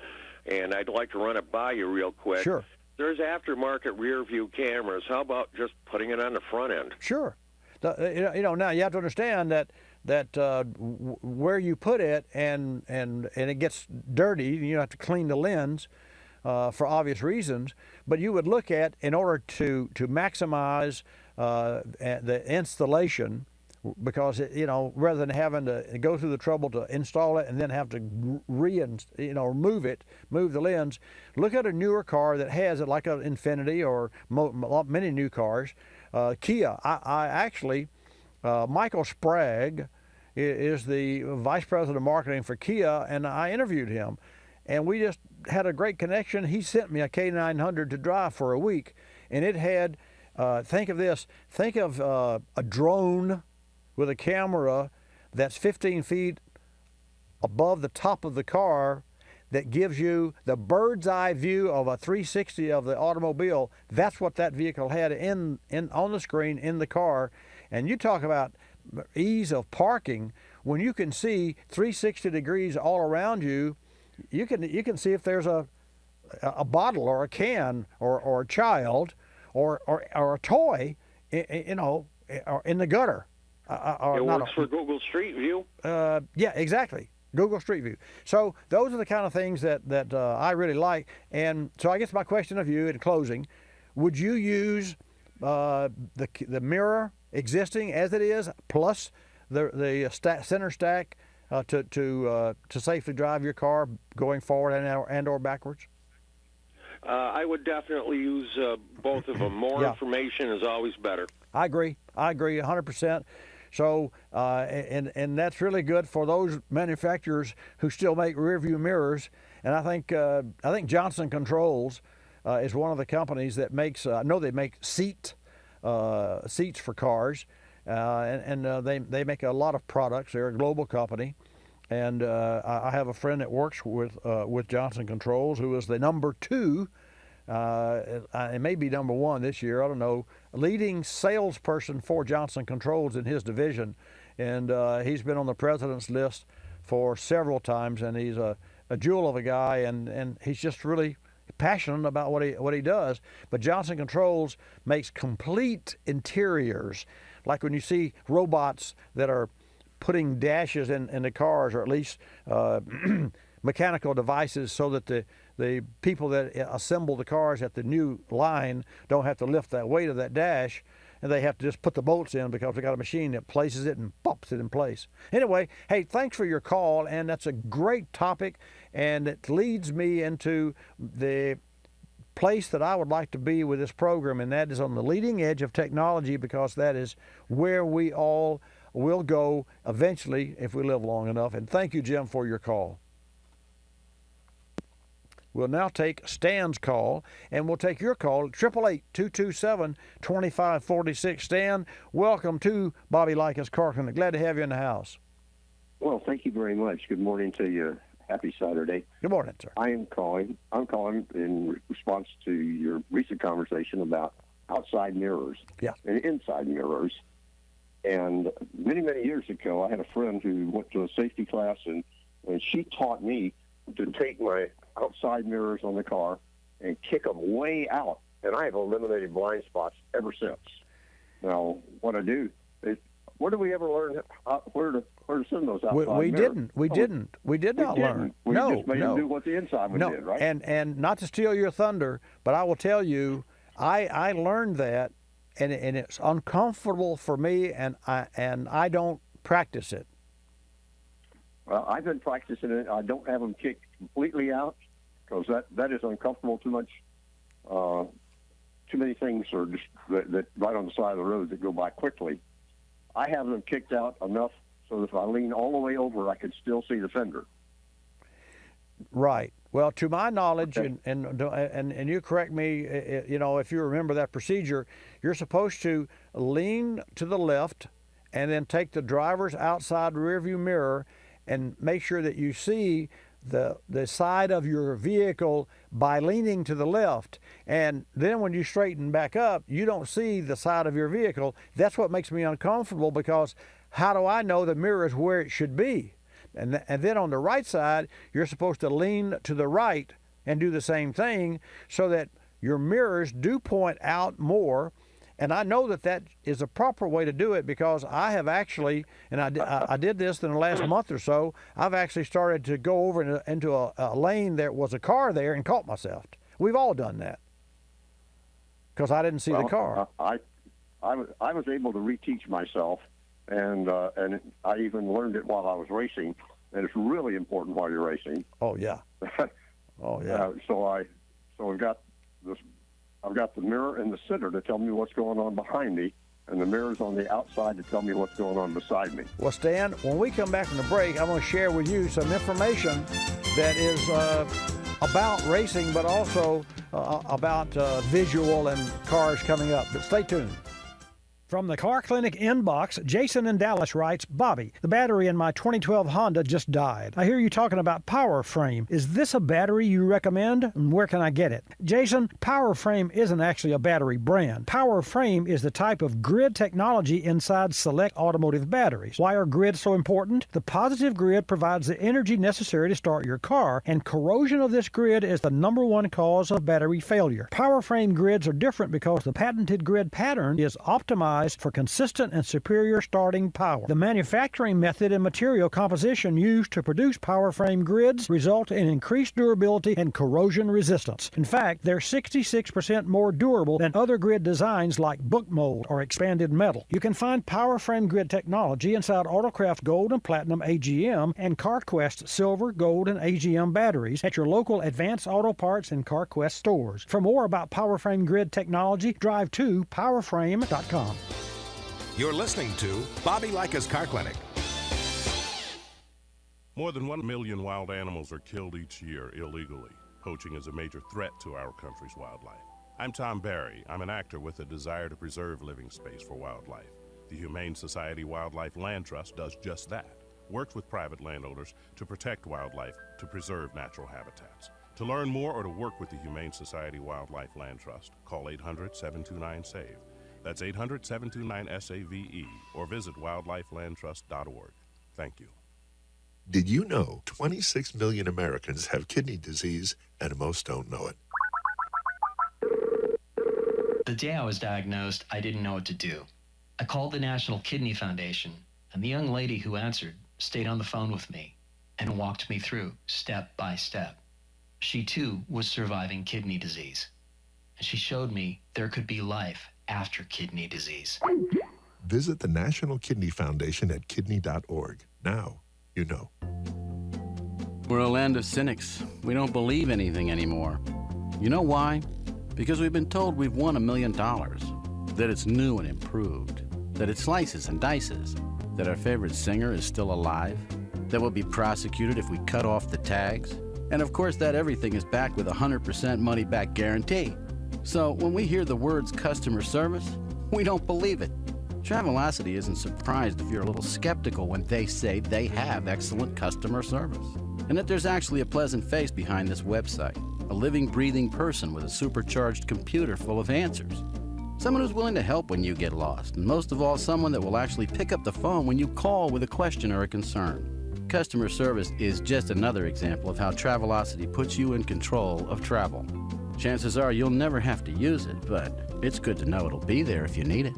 and I'd like to run it by you real quick. Sure. There's aftermarket rear view cameras. How about just putting it on the front end? Sure. Now you have to understand that where you put it and it gets dirty, you have to clean the lens for obvious reasons. But you would look at, in order to maximize the installation, because rather than having to go through the trouble to install it and then have to move the lens, look at a newer car that has it, like an Infiniti or many new cars. Kia, I actually, Michael Sprague is the vice president of marketing for Kia, and I interviewed him, and we just had a great connection. He sent me a K900 to drive for a week, and it had, think of this, think of a drone with a camera that's 15 feet above the top of the car that gives you the bird's eye view of a 360 of the automobile. That's what that vehicle had on the screen in the car. And you talk about ease of parking. When you can see 360 degrees all around you, you can see if there's a bottle or a can or a child or a toy, in the gutter. It works for Google Street View. Yeah, exactly. Google Street View. So those are the kind of things that I really like. And so I guess my question of you in closing, would you use the mirror existing as it is plus the center stack to safely drive your car going forward and or backwards? I would definitely use both of them. More information is always better. I agree 100%. So, and that's really good for those manufacturers who still make rear view mirrors. And I think Johnson Controls is one of the companies that makes. I know they make seats for cars, and they make a lot of products. They're a global company, and I have a friend that works with Johnson Controls who is the number 2. It may be number 1 this year, I don't know, leading salesperson for Johnson Controls in his division. and he's been on the president's list for several times, and he's a jewel of a guy, and he's just really passionate about what he does. But Johnson Controls makes complete interiors, like when you see robots that are putting dashes in the cars, or at least mechanical devices, so that the people that assemble the cars at the new line don't have to lift that weight of that dash, and they have to just put the bolts in because they got a machine that places it and pops it in place. Anyway, hey, thanks for your call, and that's a great topic, and it leads me into the place that I would like to be with this program, and that is on the leading edge of technology, because that is where we all will go eventually if we live long enough. And thank you, Jim, for your call. We'll now take Stan's call, and we'll take your call at 888-227-2546. Stan, welcome to Bobby Likis Car Clinic. Glad to have you in the house. Well, thank you very much. Good morning to you. Happy Saturday. Good morning, sir. I'm calling in response to your recent conversation about outside mirrors and inside mirrors. And many, many years ago, I had a friend who went to a safety class, and she taught me to take my outside mirrors on the car and kick them way out. And I have eliminated blind spots ever since. Now, what I do is, where do we ever learn where to send those outside mirrors? We did not learn. We just made them do what the inside one did, right? And not to steal your thunder, but I will tell you, I learned that, and it's uncomfortable for me, and I don't practice it. Well, I've been practicing it. I don't have them kicked completely out, because that is uncomfortable too much. Too many things are just that right on the side of the road that go by quickly. I have them kicked out enough so that if I lean all the way over, I can still see the fender. Right. Well, to my knowledge, and you correct me, if you remember that procedure, you're supposed to lean to the left and then take the driver's outside rearview mirror and make sure that you see the side of your vehicle by leaning to the left. And then when you straighten back up, you don't see the side of your vehicle. That's what makes me uncomfortable, because how do I know the mirror is where it should be? And then on the right side, you're supposed to lean to the right and do the same thing, so that your mirrors do point out more. And I know that is a proper way to do it, because I have actually, and I did this in the last month or so, I've actually started to go over into a lane there was a car there and caught myself. We've all done that, because I didn't see the car. I was able to reteach myself, and I even learned it while I was racing, and it's really important while you're racing. Oh yeah. Oh yeah. So I've got this. I've got the mirror in the center to tell me what's going on behind me, and the mirrors on the outside to tell me what's going on beside me. Well, Stan, when we come back from the break, I'm going to share with you some information that is about racing, but also about visual and cars coming up. But stay tuned. From the Car Clinic inbox, Jason in Dallas writes, Bobby, the battery in my 2012 Honda just died. I hear you talking about Power Frame. Is this a battery you recommend, and where can I get it? Jason, Power Frame isn't actually a battery brand. Power Frame is the type of grid technology inside select automotive batteries. Why are grids so important? The positive grid provides the energy necessary to start your car, and corrosion of this grid is the #1 cause of battery failure. Power Frame grids are different because the patented grid pattern is optimized for consistent and superior starting power. The manufacturing method and material composition used to produce Power Frame grids result in increased durability and corrosion resistance. In fact, they're 66% more durable than other grid designs like book mold or expanded metal. You can find Power Frame grid technology inside Autocraft Gold and Platinum AGM and CarQuest Silver, Gold, and AGM batteries at your local Advanced Auto Parts and CarQuest stores. For more about Power Frame grid technology, drive to powerframe.com. You're listening to Bobby Likis Car Clinic. More than 1 million wild animals are killed each year illegally. Poaching is a major threat to our country's wildlife. I'm Tom Barry. I'm an actor with a desire to preserve living space for wildlife. The Humane Society Wildlife Land Trust does just that. Works with private landowners to protect wildlife, to preserve natural habitats. To learn more or to work with the Humane Society Wildlife Land Trust, call 800-729-SAVE. That's 800-729-SAVE or visit wildlifelandtrust.org. Thank you. Did you know 26 million Americans have kidney disease and most don't know it? The day I was diagnosed, I didn't know what to do. I called the National Kidney Foundation, and the young lady who answered stayed on the phone with me and walked me through step by step. She too was surviving kidney disease, and she showed me there could be life after kidney disease. Visit the National Kidney Foundation at kidney.org. Now you know. We're a land of cynics. We don't believe anything anymore. You know why? Because we've been told we've won $1 million, that it's new and improved, that it slices and dices, that our favorite singer is still alive, that we'll be prosecuted if we cut off the tags, and of course that everything is backed with a 100% money-back guarantee. So when we hear the words customer service, we don't believe it. Travelocity isn't surprised if you're a little skeptical when they say they have excellent customer service, and that there's actually a pleasant face behind this website, a living, breathing person with a supercharged computer full of answers. Someone who's willing to help when you get lost, and most of all, someone that will actually pick up the phone when you call with a question or a concern. Customer service is just another example of how Travelocity puts you in control of travel. Chances are you'll never have to use it, but it's good to know it'll be there if you need it.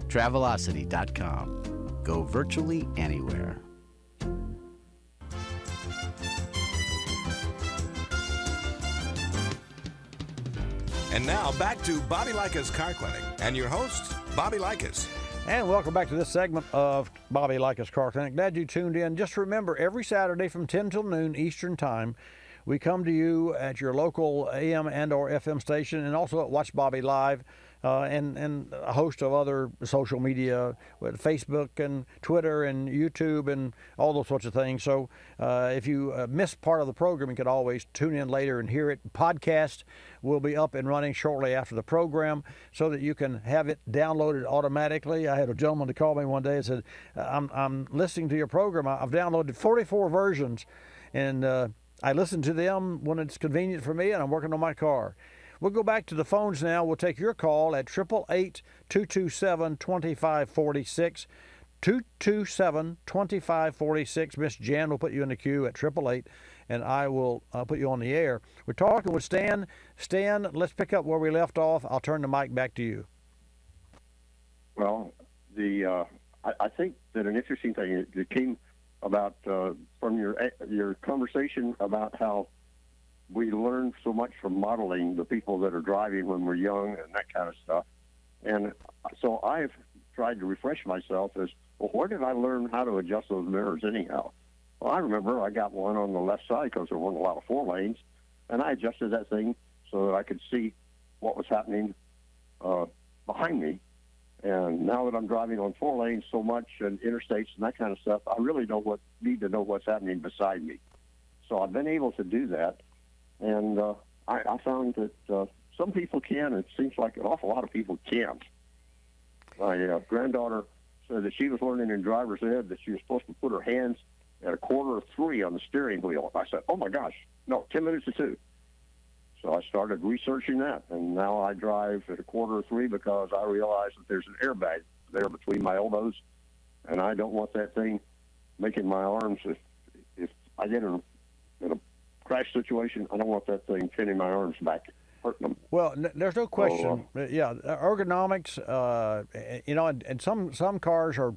Travelocity.com. Go virtually anywhere. And now back to Bobby Likis Car Clinic and your host, Bobby Likis. And welcome back to this segment of Bobby Likis Car Clinic. Glad you tuned in. Just remember, every Saturday from 10 till noon Eastern Time, we come to you at your local AM and or FM station, and also at Watch Bobby Live, and a host of other social media, with Facebook and Twitter and YouTube and all those sorts of things. So if you miss part of the program, you can always tune in later and hear it. Podcast will be up and running shortly after the program so that you can have it downloaded automatically. I had a gentleman to call me one day and said, I'm listening to your program. I've downloaded 44 versions, and I listen to them when it's convenient for me, and I'm working on my car. We'll go back to the phones now. We'll take your call at 888-227-2546. 227-2546. Miss Jan will put you in the queue at 888, and I will put you on the air. We're talking with Stan. Stan, let's pick up where we left off. I'll turn the mic back to you. Well, I think that an interesting thing that came about from your conversation about how we learn so much from modeling the people that are driving when we're young and that kind of stuff. And so I've tried to refresh myself as, well, where did I learn how to adjust those mirrors anyhow? Well, I remember I got one on the left side because there weren't a lot of 4 lanes, and I adjusted that thing so that I could see what was happening behind me. And now that I'm driving on 4 lanes so much and interstates and that kind of stuff, I really need to know what's happening beside me. So I've been able to do that, and I found that some people can. It seems like an awful lot of people can't. My granddaughter said that she was learning in driver's ed that she was supposed to put her hands at 2:45 on the steering wheel. I said, oh my gosh, no, 10 minutes to 2. So I started researching that, and now I drive at 2:45 because I realize that there's an airbag there between my elbows, and I don't want that thing making my arms, if I get in a crash situation, I don't want that thing pinning my arms back, hurting them. Well, there's no question. Ergonomics, and some cars are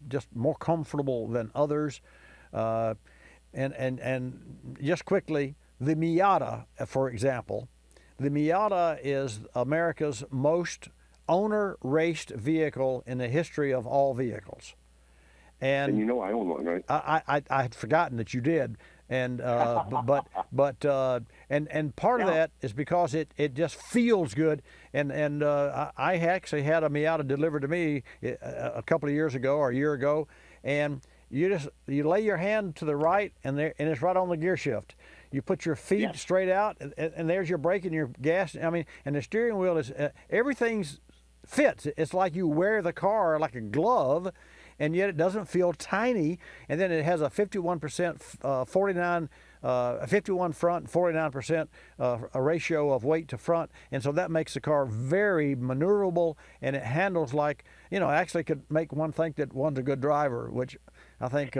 just more comfortable than others. And just quickly, the Miata, for example, the Miata is America's most owner-raced vehicle in the history of all vehicles. And you know I own one, right? I had forgotten that you did. And but part of that is because it just feels good, and I actually had a Miata delivered to me a couple of years ago or a year ago, and you lay your hand to the right and it's right on the gear shift. You put your feet straight out, and there's your brake and your gas. I mean, and the steering wheel is everything's fits. It's like you wear the car like a glove, and yet it doesn't feel tiny. And then it has a 51% 49 51 front, 49% a ratio of weight to front, and so that makes the car very maneuverable, and it handles like, actually could make one think that one's a good driver, which I think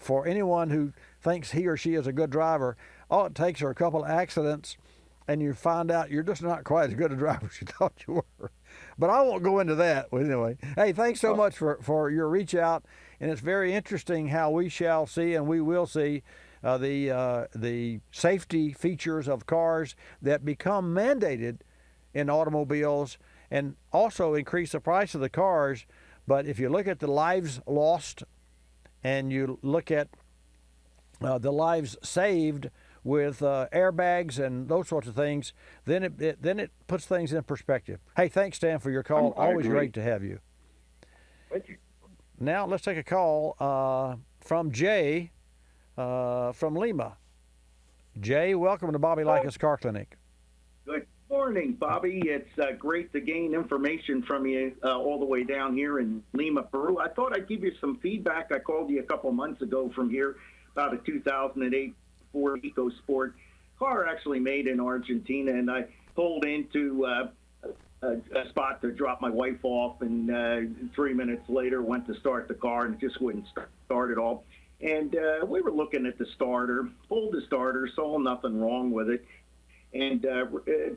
for anyone who thinks he or she is a good driver, all it takes are a couple of accidents and you find out you're just not quite as good a driver as you thought you were. But I won't go into that. But anyway, hey, thanks so much for your reach out, and it's very interesting how we shall see and we will see the safety features of cars that become mandated in automobiles and also increase the price of the cars. But if you look at the lives lost and you look at the lives saved with airbags and those sorts of things, then it puts things in perspective. Hey, thanks, Stan, for your call. Always great to have you. Thank you. Now let's take a call from Jay from Lima. Jay, welcome to Bobby Likis Car Clinic. Good morning, Bobby. It's great to gain information from you all the way down here in Lima, Peru. I thought I'd give you some feedback. I called you a couple months ago from here about a 2008 Ford EcoSport car, actually made in Argentina, and I pulled into a spot to drop my wife off, and 3 minutes later went to start the car, and it just wouldn't start at all. And we were looking at the starter, pulled the starter, saw nothing wrong with it, and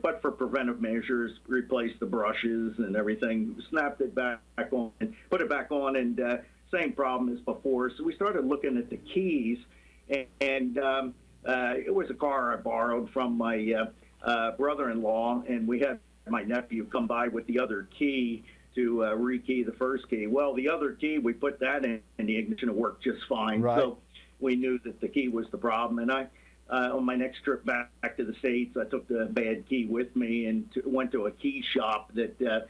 but for preventive measures, replaced the brushes and everything, snapped it back on, and put it back on, and same problem as before. So we started looking at the keys, and it was a car I borrowed from my brother-in-law, and we had my nephew come by with the other key to rekey the first key. Well, the other key, we put that in, and the ignition worked just fine. Right. So we knew that the key was the problem. And I, on my next trip back to the States, I took the bad key with me and went to a key shop that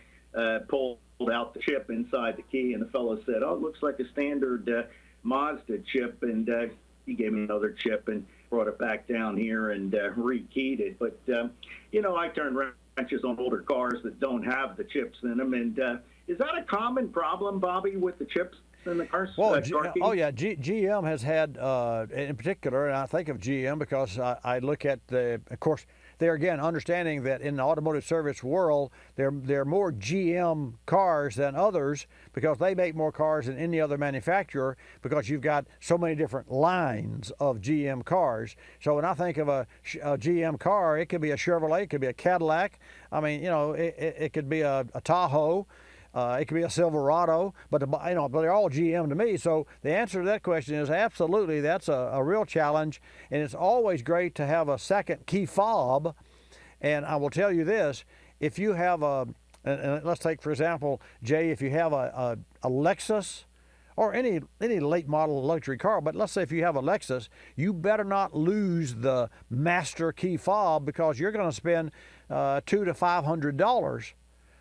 pulled out the chip inside the key. And the fellow said, "Oh, it looks like a standard Mazda chip." And he gave me another chip and brought it back down here and rekeyed it. But, I turn wrenches on older cars that don't have the chips in them. And is that a common problem, Bobby, with the chips in the cars? Well, GM has had, in particular, and I think of GM because I look at of course, there again, understanding that in the automotive service world, there are more GM cars than others because they make more cars than any other manufacturer because you've got so many different lines of GM cars. So when I think of a GM car, it could be a Chevrolet, it could be a Cadillac. I mean, it could be a Tahoe. It could be a Silverado, but they're all GM to me. So the answer to that question is absolutely. That's a real challenge, and it's always great to have a second key fob. And I will tell you this: if you have and let's take for example, Jay, if you have a Lexus or any late model luxury car, but let's say if you have a Lexus, you better not lose the master key fob because you're going to spend $200 to $500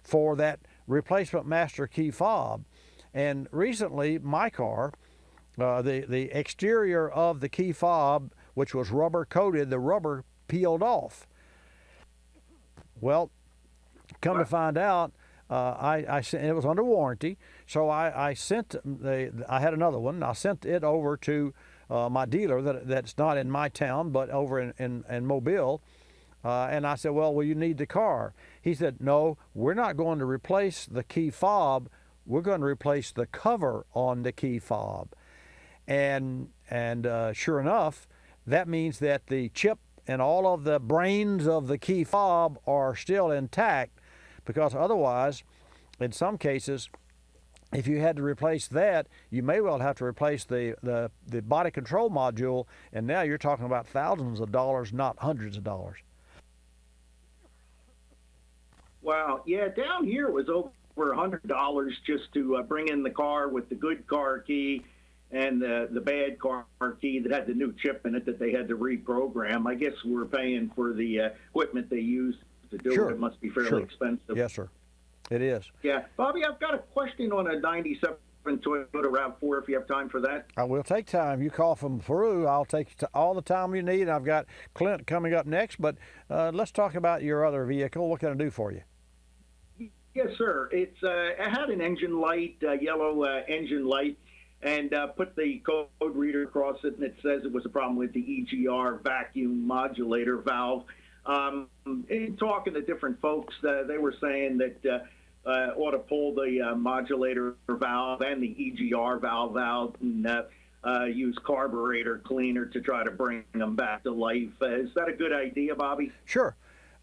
for that replacement master key fob. And recently my car, the exterior of the key fob, which was rubber coated, the rubber peeled off. Well, come to find out, it was under warranty, so I had another one. I sent it over to my dealer that's not in my town but over in Mobile. And I said, well, will you need the car? He said, no, we're not going to replace the key fob. We're going to replace the cover on the key fob. And sure enough, that means that the chip and all of the brains of the key fob are still intact, because otherwise, in some cases, if you had to replace that, you may well have to replace the body control module, and now you're talking about thousands of dollars, not hundreds of dollars. Wow. Yeah, down here it was over $100 just to bring in the car with the good car key and the bad car key that had the new chip in it that they had to reprogram. I guess we're paying for the equipment they use to do it. It must be fairly expensive. Yes, sir. It is. Yeah. Bobby, I've got a question on a 97 Toyota RAV4 if you have time for that. I will take time. You call from Peru, I'll take all the time you need. I've got Clint coming up next, but let's talk about your other vehicle. What can I do for you? Yes, sir. It had an engine light, yellow engine light, and put the code reader across it, and it says it was a problem with the EGR vacuum modulator valve. In talking to different folks, they were saying that ought to pull the modulator valve and the EGR valve out and use carburetor cleaner to try to bring them back to life. Is that a good idea, Bobby? Sure.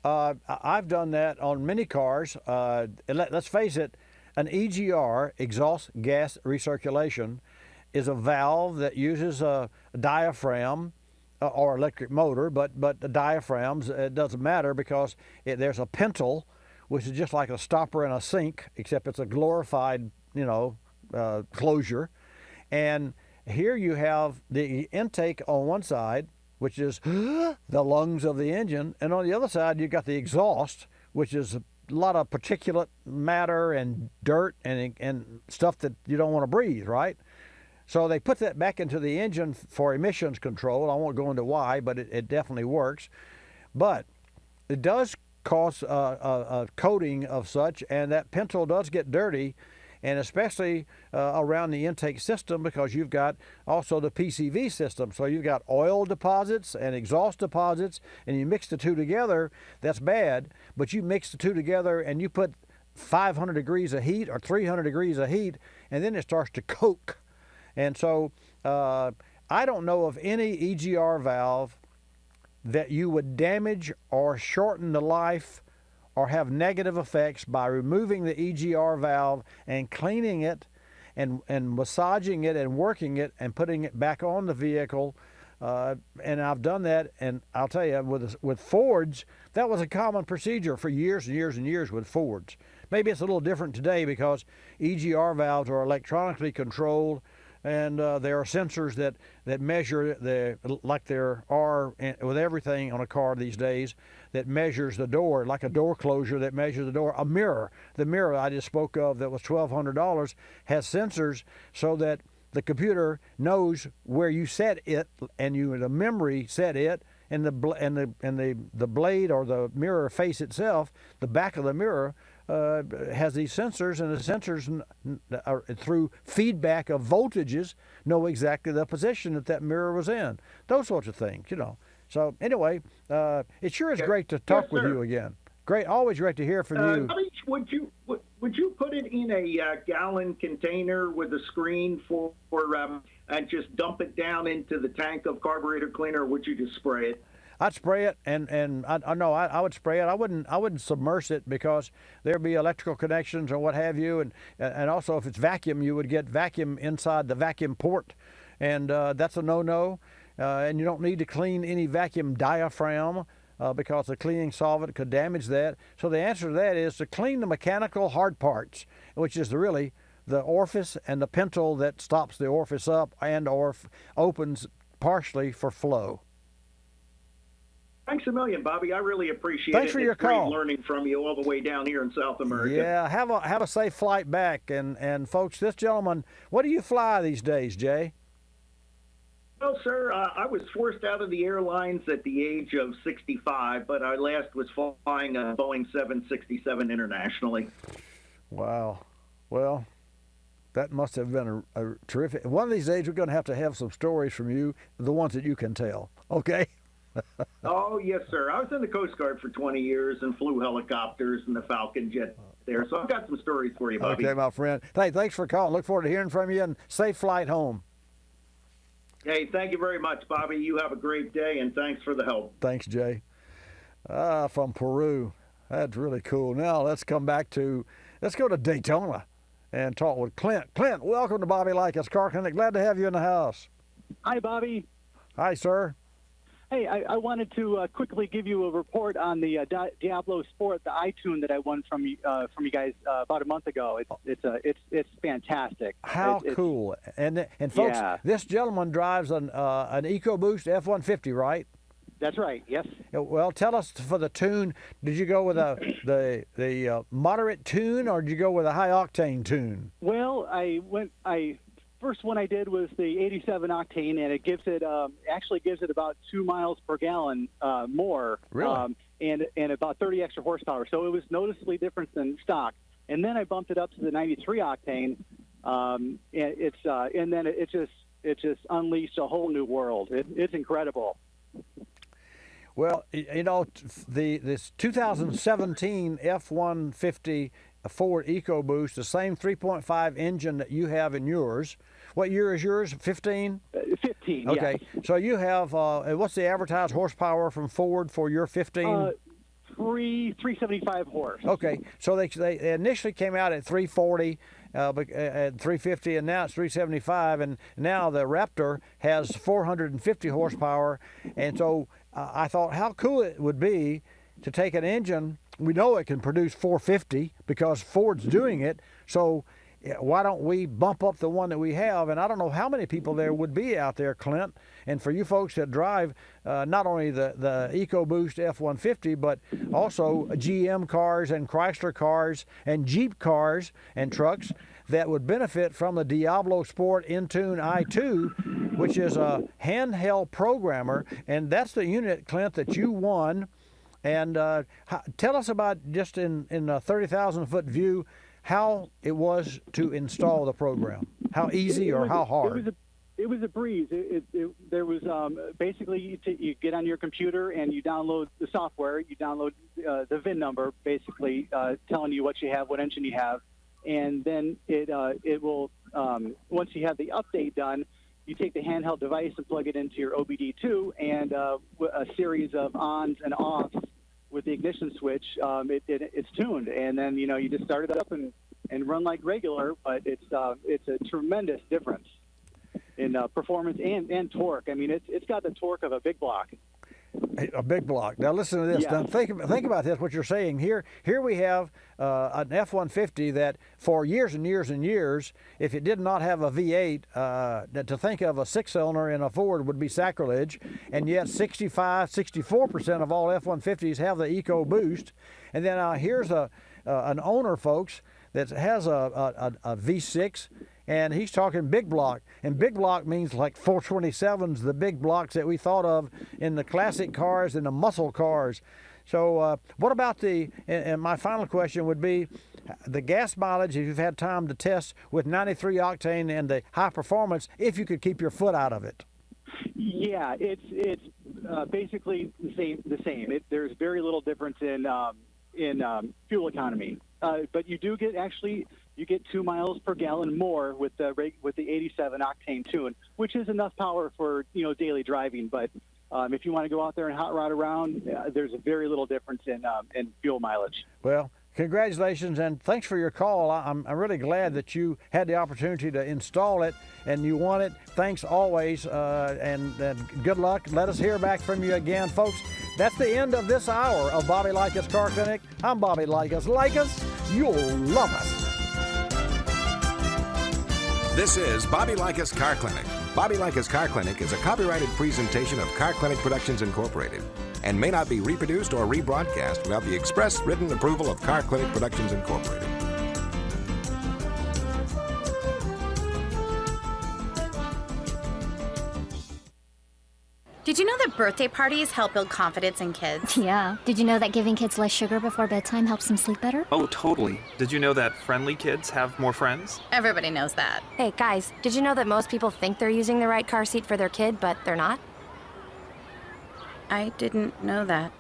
I've done that on many cars. Let's face it, an EGR, exhaust gas recirculation, is a valve that uses a diaphragm or electric motor, but the diaphragms, it doesn't matter because there's a pintle, which is just like a stopper in a sink, except it's a glorified, closure. And here you have the intake on one side, which is the lungs of the engine, and on the other side you've got the exhaust, which is a lot of particulate matter and dirt and stuff that you don't want to breathe, right? So they put that back into the engine for emissions control. I won't go into why, but it definitely works. But it does cause a coating of such, and that pintle does get dirty, and especially around the intake system, because you've got also the PCV system. So you've got oil deposits and exhaust deposits, and you mix the two together, that's bad. But you mix the two together and you put 500 degrees of heat or 300 degrees of heat, and then it starts to coke. And so I don't know of any EGR valve that you would damage or shorten the life or have negative effects by removing the EGR valve and cleaning it and massaging it and working it and putting it back on the vehicle. And I've done that, and I'll tell you, with Fords, that was a common procedure for years and years and years with Fords. Maybe it's a little different today because EGR valves are electronically controlled, and there are sensors that measure like there are with everything on a car these days, that measures the door, like a door closure that measures the door. A mirror, the mirror I just spoke of that was $1,200, has sensors so that the computer knows where you set it, and the memory set it, and the blade or the mirror face itself, the back of the mirror, has these sensors, and the sensors through feedback of voltages know exactly the position that mirror was in. Those sorts of things, So anyway, it sure is great to talk with you again. Great, always great to hear from you. Would you put it in a gallon container with a screen for and just dump it down into the tank of carburetor cleaner, or would you just spray it? I'd spray it, and I would spray it. I wouldn't submerge it because there'd be electrical connections or what have you, and also if it's vacuum, you would get vacuum inside the vacuum port, and that's a no-no. And you don't need to clean any vacuum diaphragm because the cleaning solvent could damage that. So the answer to that is to clean the mechanical hard parts, which is really the orifice and the pintle that stops the orifice up and or opens partially for flow. Thanks a million, Bobby. I really appreciate it. Thanks for your call. Great learning from you all the way down here in South America. Yeah, have a safe flight back. And folks, this gentleman, what do you fly these days, Jay? Well, sir, I was forced out of the airlines at the age of 65, but I last was flying a Boeing 767 internationally. Wow. Well, that must have been a terrific. One of these days, we're going to have some stories from you, the ones that you can tell. Okay? Oh, yes, sir. I was in the Coast Guard for 20 years and flew helicopters and the Falcon jet there. So I've got some stories for you, Bobby. Okay, my friend. Hey, thanks for calling. Look forward to hearing from you, and safe flight home. Hey, thank you very much, Bobby. You have a great day, and thanks for the help. Thanks, Jay. From Peru. That's really cool. Now let's go to Daytona and talk with Clint. Clint, welcome to Bobby Likis Car Clinic. Glad to have you in the house. Hi, Bobby. Hi, sir. Hey, I wanted to quickly give you a report on the Diablo Sport, the iTunes that I won from you guys about a month ago. It's fantastic. How cool! And folks, yeah. This gentleman drives an EcoBoost F-150, right? That's right. Yes. Well, tell us for the tune. Did you go with the moderate tune, or did you go with a high octane tune? Well, first one I did was the 87 octane, and it gives it actually gives it about 2 miles per gallon more, really? And about 30 extra horsepower. So it was noticeably different than stock. And then I bumped it up to the 93 octane, and then it just unleashed a whole new world. It's incredible. Well, you know, this 2017 F-150 Ford EcoBoost, the same 3.5 engine that you have in yours. What year is yours? 15? 15. Okay, yes. so you have what's the advertised horsepower from Ford for your 15? 375 horse. Okay, so they initially came out at 340, at 350, and now it's 375, and now the Raptor has 450 horsepower, and so I thought how cool it would be to take an engine. We know it can produce 450 because Ford's doing it, so why don't we bump up the one that we have? And I don't know how many people there would be out there, Clint. And for you folks that drive not only the EcoBoost F-150, but also GM cars and Chrysler cars and Jeep cars and trucks that would benefit from the Diablo Sport Intune i2, which is a handheld programmer. And that's the unit, Clint, that you won. And tell us about, just in a 30,000-foot view, how it was to install the program. How easy or how hard? It was a breeze. There was basically you get on your computer and you download the software. You download the VIN number, basically telling you what you have, what engine you have, and then it will once you have the update done, you take the handheld device and plug it into your OBD2, and a series of ons and offs with the ignition switch, it's tuned, and then you just start it up and run like regular. But it's a tremendous difference in performance and torque. I mean, it's got the torque of a big block. A big block. Now listen to this. Yeah. Now think about this. What you're saying here. Here we have an F-150 that, for years and years and years, if it did not have a V8, to think of a six-cylinder in a Ford would be sacrilege. And yet, 64% of all F-150s have the EcoBoost. And then here's an owner, folks, that has a V6. And he's talking big block. And big block means like 427s, the big blocks that we thought of in the classic cars and the muscle cars. So what about and my final question would be, the gas mileage, if you've had time to test with 93 octane and the high performance, if you could keep your foot out of it. Yeah, it's basically the same. There's very little difference in fuel economy. But you do get you get 2 miles per gallon more with the 87 octane tune, which is enough power for daily driving. But if you want to go out there and hot rod around, there's a very little difference in fuel mileage. Well, congratulations and thanks for your call. I'm really glad that you had the opportunity to install it and you won it. Thanks always, and good luck. Let us hear back from you again, folks. That's the end of this hour of Bobby Likis Car Clinic. I'm Bobby Likis. Like us, you'll love us. This is Bobby Likis Car Clinic. Bobby Likis Car Clinic is a copyrighted presentation of Car Clinic Productions Incorporated and may not be reproduced or rebroadcast without the express written approval of Car Clinic Productions Incorporated. Did you know that birthday parties help build confidence in kids? Yeah. Did you know that giving kids less sugar before bedtime helps them sleep better? Oh, totally. Did you know that friendly kids have more friends? Everybody knows that. Hey, guys, did you know that most people think they're using the right car seat for their kid, but they're not? I didn't know that.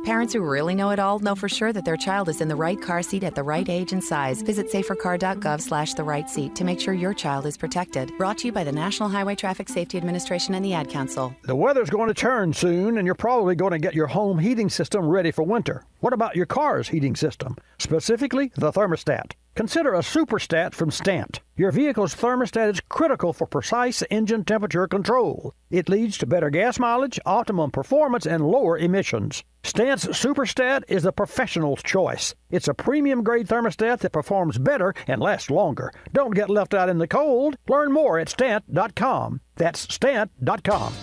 Parents who really know it all know for sure that their child is in the right car seat at the right age and size. Visit safercar.gov/the right seat to make sure your child is protected. Brought to you by the National Highway Traffic Safety Administration and the Ad Council. The weather's going to turn soon, and you're probably going to get your home heating system ready for winter. What about your car's heating system? Specifically, the thermostat. Consider a superstat from Stant. Your vehicle's thermostat is critical for precise engine temperature control. It leads to better gas mileage, optimum performance, and lower emissions. Stant's Superstat is the professional's choice. It's a premium-grade thermostat that performs better and lasts longer. Don't get left out in the cold. Learn more at Stant.com. That's Stant.com.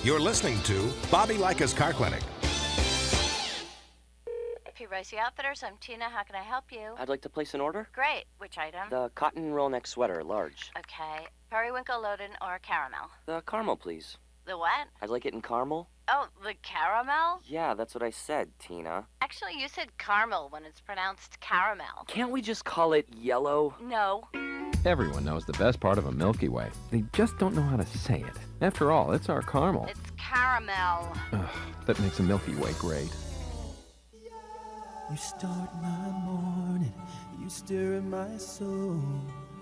You're listening to Bobby Likis Car Clinic. P. Outfitters, I'm Tina. How can I help you? I'd like to place an order. Great. Which item? The cotton roll neck sweater, large. Okay. Periwinkle, Loden, or caramel? The caramel, please. The what? I'd like it in caramel. Oh, the caramel? Yeah, that's what I said, Tina. Actually, you said caramel when it's pronounced caramel. Can't we just call it yellow? No. Everyone knows the best part of a Milky Way. They just don't know how to say it. After all, it's our caramel. It's caramel. Ugh, that makes a Milky Way great. You start my morning, you stir in my soul,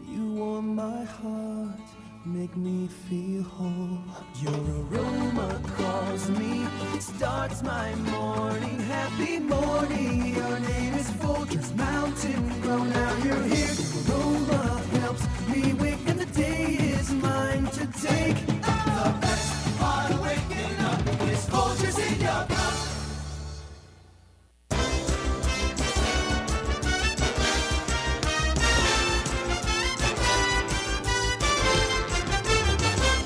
you warm my heart, make me feel whole. Your aroma calls me, starts my